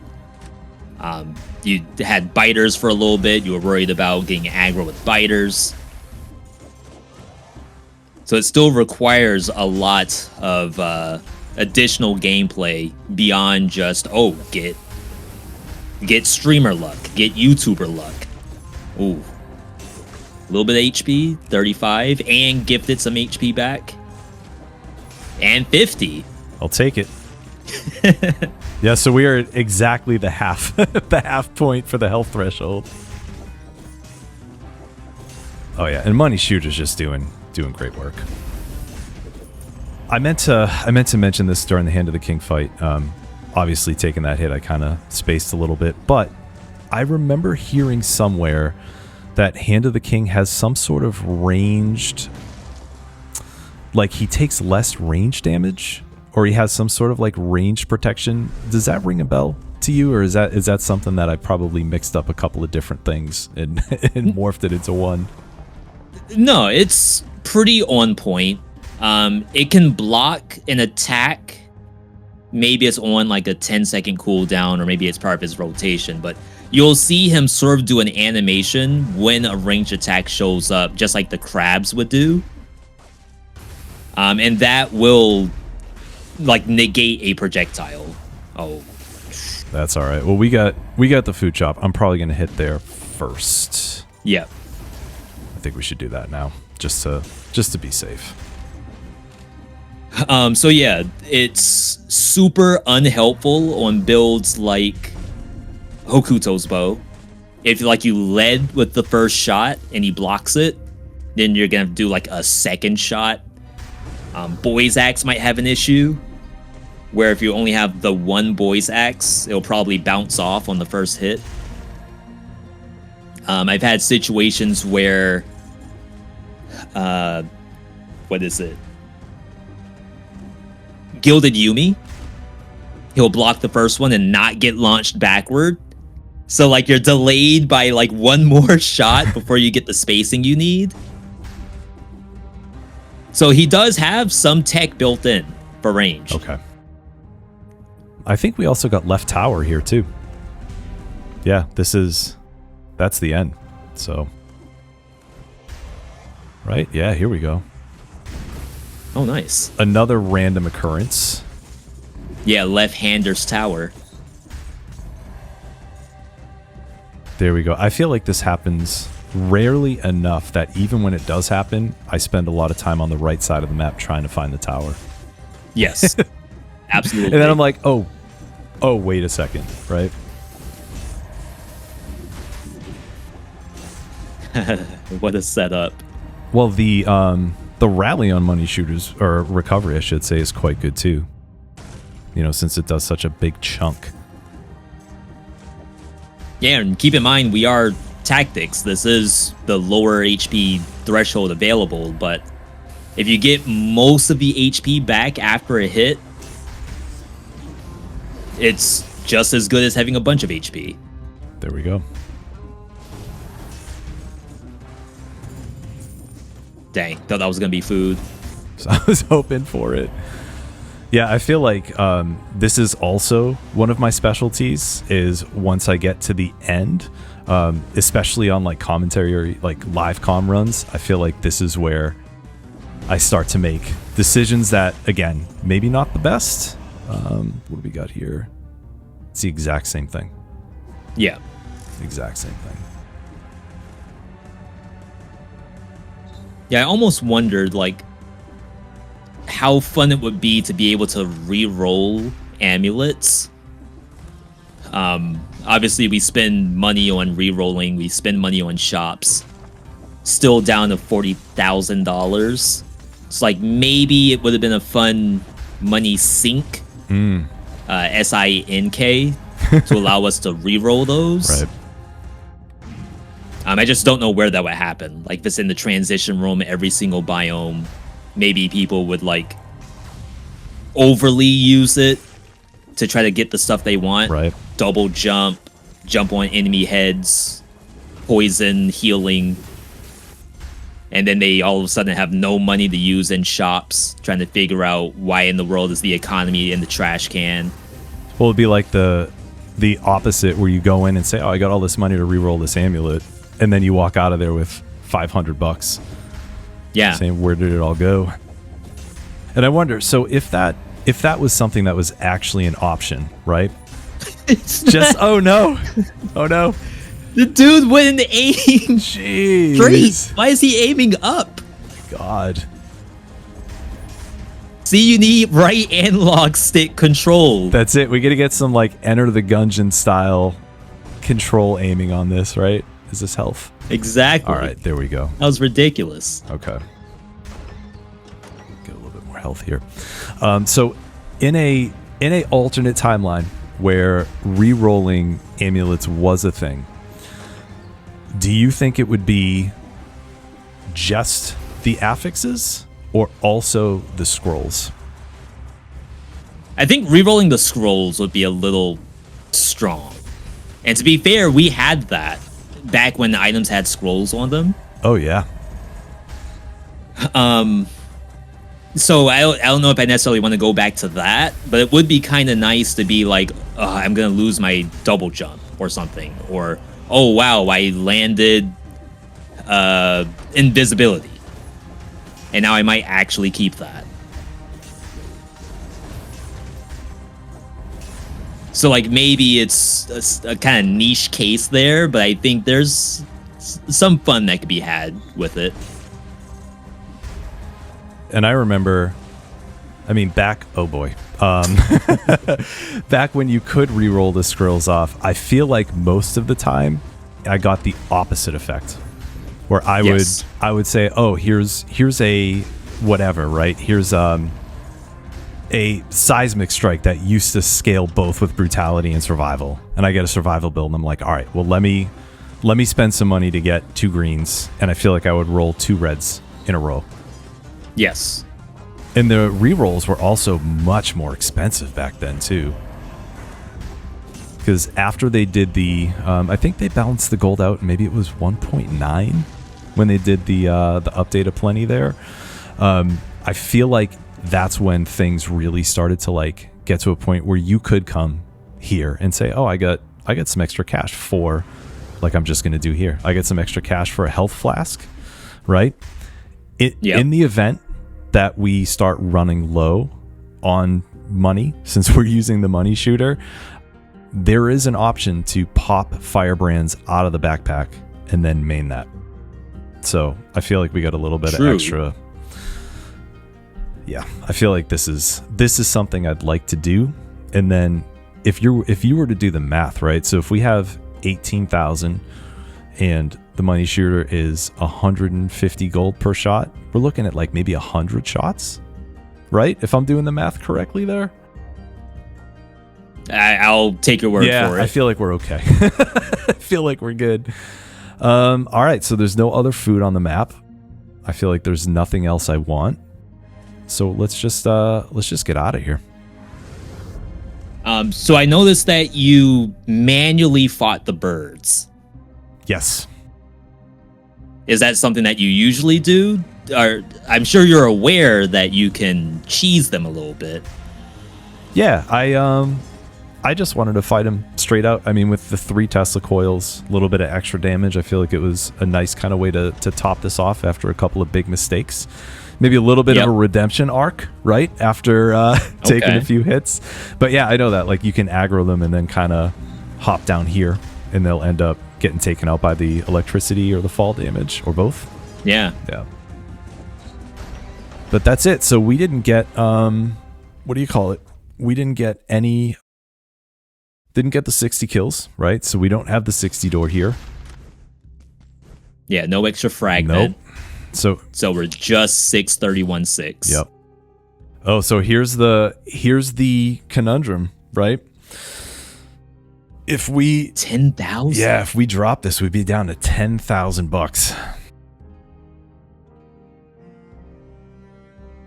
You had biters for a little bit. You were worried about getting aggro with biters. So it still requires a lot of additional gameplay beyond just, get streamer luck, get YouTuber luck. Ooh. A little bit of HP, 35, and gifted some HP back. And 50. I'll take it. Yeah, so we are at exactly the half point for the health threshold. Oh yeah, and Money Shooter's just doing great work. I meant to mention this during the Hand of the King fight. Obviously, taking that hit, I kind of spaced a little bit, but I remember hearing somewhere that Hand of the King has some sort of ranged, like he takes less range damage. Or he has some sort of like range protection. Does that ring a bell to you, or is that something that I probably mixed up a couple of different things and and morphed it into one? No, it's pretty on point. It can block an attack. Maybe it's on like a 10-second cooldown, or maybe it's part of his rotation, but you'll see him sort of do an animation when a ranged attack shows up, just like the crabs would do. And that will like negate a projectile. Oh, that's all right. Well, we got the food shop. I'm probably gonna hit there first. yeah. I think we should do that now, just to be safe. So yeah, it's super unhelpful on builds like Hokuto's bow. If like you led with the first shot and he blocks it, then you're gonna do like a second shot. Boy's axe might have an issue, where if you only have the one boy's axe, it'll probably bounce off on the first hit. I've had situations where, what is it? Gilded Yumi, he'll block the first one and not get launched backward. So like you're delayed by like one more shot before you get the spacing you need. So he does have some tech built in for range. Okay. I think we also got left tower here too. Yeah, that's the end. So, right? Yeah, here we go. Oh, nice. Another random occurrence. Yeah, left-hander's tower. There we go. I feel like this happens rarely enough that even when it does happen, I spend a lot of time on the right side of the map trying to find the tower. Yes. Absolutely. And then I'm like, oh, wait a second, right? What a setup. Well, the rally on money shooters, or recovery, I should say, is quite good too. You know, since it does such a big chunk. Yeah, and keep in mind, we are tactics. This is the lower HP threshold available, but if you get most of the HP back after a hit, it's just as good as having a bunch of HP. There we go. Dang, thought that was going to be food. So I was hoping for it. Yeah, I feel like this is also one of my specialties, is once I get to the end, especially on like commentary or like live comm runs, I feel like this is where I start to make decisions that, again, maybe not the best. What do we got here? It's the exact same thing. Yeah. Exact same thing. Yeah, I almost wondered, like, how fun it would be to be able to re-roll amulets. Obviously, we spend money on re-rolling. We spend money on shops. Still down to $40,000. It's like maybe it would have been a fun money sink, S-I-N-K, to allow us to re-roll those. Right. I just don't know where that would happen. Like, if it's in the transition room, every single biome, maybe people would, like, overly use it to try to get the stuff they want. Right. Double jump, jump on enemy heads, poison, healing. And then they all of a sudden have no money to use in shops, trying to figure out why in the world is the economy in the trash can. Well, it'd be like the opposite, where you go in and say, oh, I got all this money to re-roll this amulet. And then you walk out of there with $500. Yeah. Saying, where did it all go? And I wonder, so if that was something that was actually an option, right? It's just, oh no. Oh no. The dude wouldn't aim. Jeez. Straight. Why is he aiming up? God. See, you need right analog stick control. That's it. We got to get some like Enter the Gungeon style control aiming on this, right? Is this health? Exactly. All right, there we go. That was ridiculous. Okay. Get a little bit more health here. So in a alternate timeline where re-rolling amulets was a thing, do you think it would be just the affixes or also the scrolls? I think re-rolling the scrolls would be a little strong. And to be fair, we had that back when the items had scrolls on them. Oh yeah. So I don't know if I necessarily want to go back to that, but it would be kind of nice to be like, I'm gonna lose my double jump or something, or oh wow, I landed invisibility, and now I might actually keep that. So like maybe it's a kind of niche case there, but I think there's some fun that could be had with it. And I remember, I mean, back when you could re-roll the scrolls off, I feel like most of the time I got the opposite effect, where I would say, oh, here's a whatever, right? Here's a seismic strike that used to scale both with brutality and survival, and I get a survival build, and I'm like, all right, well, let me spend some money to get 2 greens, and I feel like I would roll 2 reds in a row. Yes. And the rerolls were also much more expensive back then too, because after they did the I think they balanced the gold out, maybe it was 1.9 when they did the update of plenty there. I feel like that's when things really started to like get to a point where you could come here and say, oh, I got some extra cash for, like I'm just going to do here, I get some extra cash for a health flask, right? In the event that we start running low on money, since we're using the money shooter, there is an option to pop firebrands out of the backpack and then main that. So I feel like we got a little bit of extra. Yeah, I feel like this is something I'd like to do. And then if you were to do the math, right? So if we have 18,000 and the money shooter is 150 gold per shot, we're looking at like maybe 100 shots, right? If I'm doing the math correctly there. I'll take your word for it. Yeah, I feel like we're okay. I feel like we're good. All right, so there's no other food on the map. I feel like there's nothing else I want. So let's just get out of here. So I noticed that you manually fought the birds. Yes. Is that something that you usually do? Or I'm sure you're aware that you can cheese them a little bit. Yeah, I just wanted to fight him straight out. I mean, with the 3 Tesla coils, a little bit of extra damage, I feel like it was a nice kind of way to top this off after a couple of big mistakes. Maybe a little bit of a redemption arc, right? After taking a few hits. But yeah, I know that. Like, you can aggro them and then kind of hop down here, and they'll end up getting taken out by the electricity or the fall damage, or both. Yeah. Yeah. But that's it. So we didn't get, what do you call it? We didn't get the 60 kills, right? So we don't have the 60 door here. Yeah, no extra fragment. Nope. So we're just 631-6. Yep. Oh, so here's the conundrum, right? If we 10,000. Yeah, if we drop this, we'd be down to $10,000.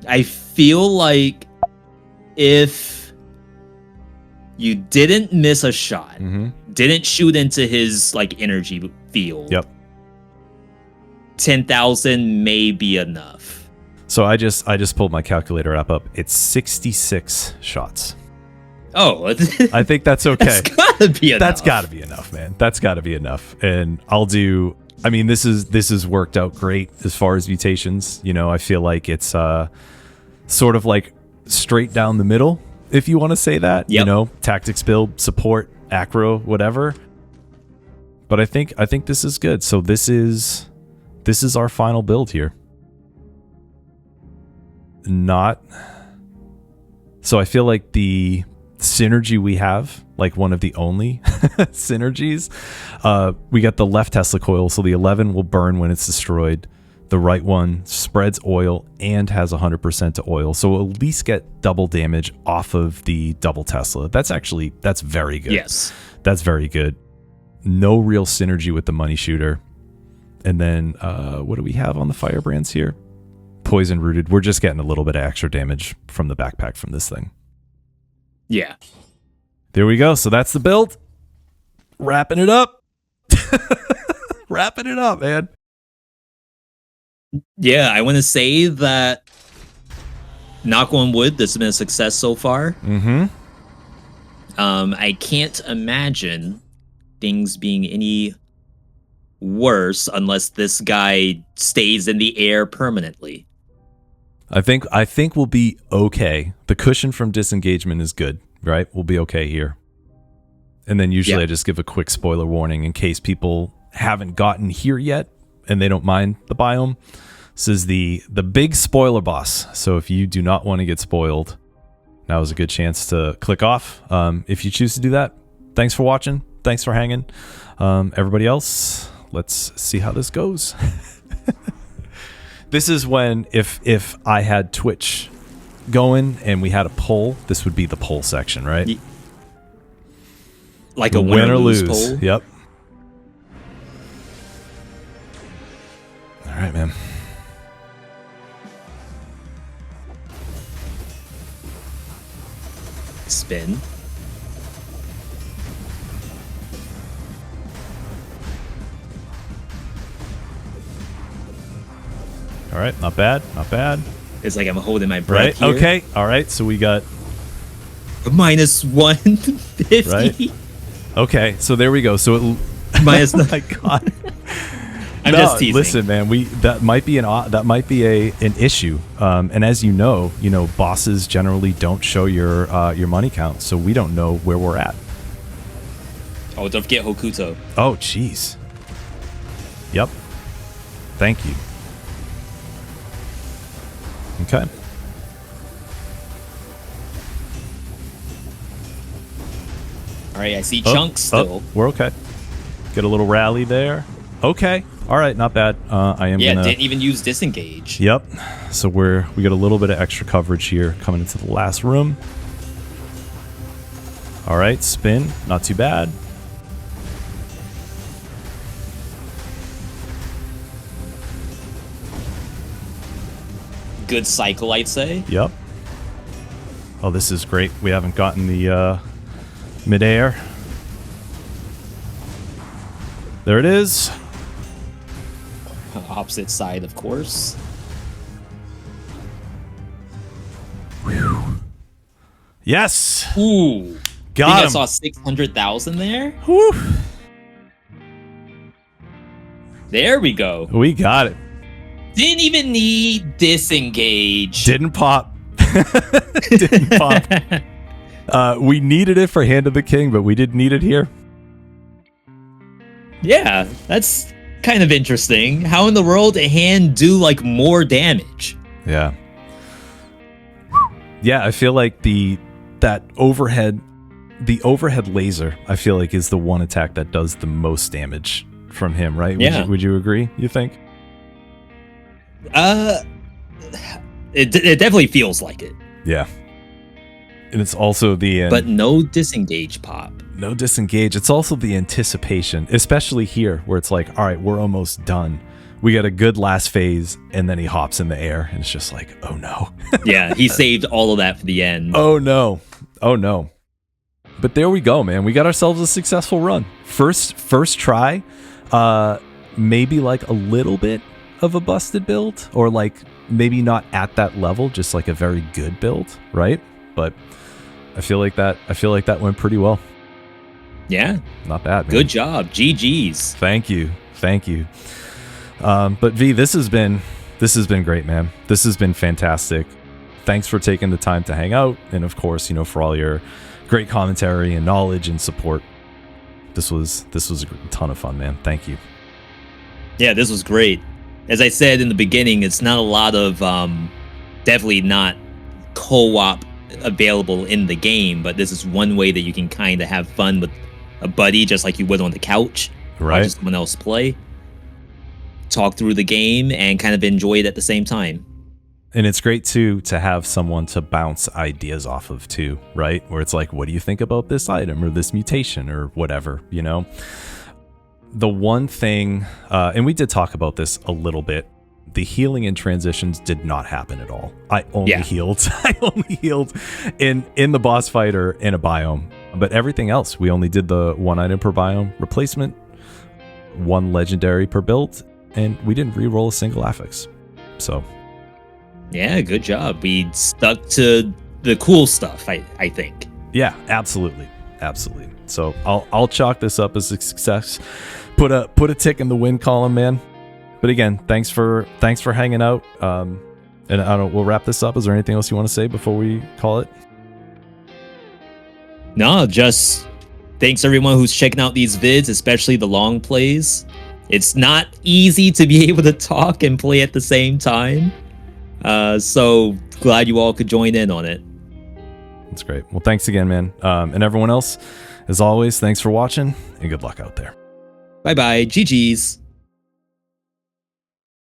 I feel like if you didn't miss a shot, didn't shoot into his like energy field. Yep. 10,000 may be enough. So I just pulled my calculator app up. It's 66 shots. Oh, I think that's okay. That's gotta be enough. That's gotta be enough, man. That's gotta be enough. And I mean, this is worked out great as far as mutations. You know, I feel like it's sort of like straight down the middle, if you want to say that. Yep. You know, tactics build, support, acro, whatever. But I think this is good. So this is our final build here. So I feel like the synergy we have, like one of the only synergies, we got the left Tesla coil, so the 11 will burn when it's destroyed. The right one spreads oil and has 100% to oil, so we'll at least get double damage off of the double Tesla. That's very good. Yes. That's very good. No real synergy with the money shooter. And then what do we have on the firebrands here? Poison rooted. We're just getting a little bit of extra damage from the backpack from this thing. Yeah. there we go. So that's the build. Wrapping it up. Wrapping it up, man. Yeah, I want to say that, knock on wood, this has been a success so far. Mm-hmm. I can't imagine things being any worse unless this guy stays in the air permanently. I think we'll be okay. The cushion from disengagement is good, right? We'll be okay here. And then usually I just give a quick spoiler warning in case people haven't gotten here yet and they don't mind the biome. This is the big spoiler boss. So if you do not want to get spoiled, now is a good chance to click off. If you choose to do that, thanks for watching. Thanks for hanging. Everybody else, let's see how this goes. This is when, if I had Twitch going and we had a poll, this would be the poll section, right? Like a win or lose poll? Yep. All right, man. Spin. All right, not bad, not bad. It's like I'm holding my breath Right, here. okay, all right, so we got... Minus 150. Right. Okay, so there we go. So it... Minus... Oh my God. I'm just teasing. Listen, man, that might be an issue. And as you know, bosses generally don't show your money count, so we don't know where we're at. Oh, don't forget Hokuto. Oh, jeez. Yep. Thank you. Okay. All right, I see chunks still. We're okay. Get a little rally there. Okay. All right, not bad. I am gonna... didn't even use disengage. Yep. So we got a little bit of extra coverage here coming into the last room. All right, spin. Not too bad. Good cycle, I'd say. Yep. Oh, this is great. We haven't gotten the midair. There it is. Opposite side, of course. Whew. Yes. Ooh. Got him. I saw 600,000 there. Whew. There we go. We got it. Didn't even need disengage. Didn't pop. Didn't pop. We needed it for Hand of the King, but we didn't need it here. Yeah, that's kind of interesting. How in the world a hand do like more damage? Yeah. Yeah, I feel like the overhead laser, I feel like, is the one attack that does the most damage from him, right? Yeah. Would you agree, you think? It definitely feels like it. Yeah. And it's also but no disengage pop. No disengage. It's also the anticipation, especially here, where it's like, all right, we're almost done. We got a good last phase, and then he hops in the air, and it's just like, oh no. Yeah, he saved all of that for the end. Oh no. Oh no. But there we go, man. We got ourselves a successful run. First try. Maybe like a little bit of a busted build, or like maybe not at that level, just like a very good build, right? But I feel like that went pretty well. Yeah. Not bad, man. Good job. GG's. Thank you. But V, this has been great, man. This has been fantastic. Thanks for taking the time to hang out, and of course, for all your great commentary and knowledge and support. This was a ton of fun, man. Thank you. Yeah, this was great. As I said in the beginning, it's not a lot of definitely not co-op available in the game, but this is one way that you can kind of have fun with a buddy, just like you would on the couch, right? Watch someone else play, talk through the game, and kind of enjoy it at the same time. And it's great too to have someone to bounce ideas off of too, right? Where it's like, what do you think about this item or this mutation or whatever, The one thing, and we did talk about this a little bit, the healing and transitions did not happen at all. I only healed. I only healed in the boss fight or in a biome. But everything else, we only did the 1 item per biome replacement, 1 legendary per build, and we didn't re-roll a single affix. So yeah, good job. We stuck to the cool stuff, I think. yeah, absolutely. So I'll chalk this up as a success. Put a tick in the win column, man. But again, thanks for hanging out. And I don't. We'll wrap this up. Is there anything else you want to say before we call it? No, just thanks everyone who's checking out these vids, especially the long plays. It's not easy to be able to talk and play at the same time. So glad you all could join in on it. That's great. Well, thanks again, man. And everyone else, as always, thanks for watching and good luck out there. Bye-bye. GG's.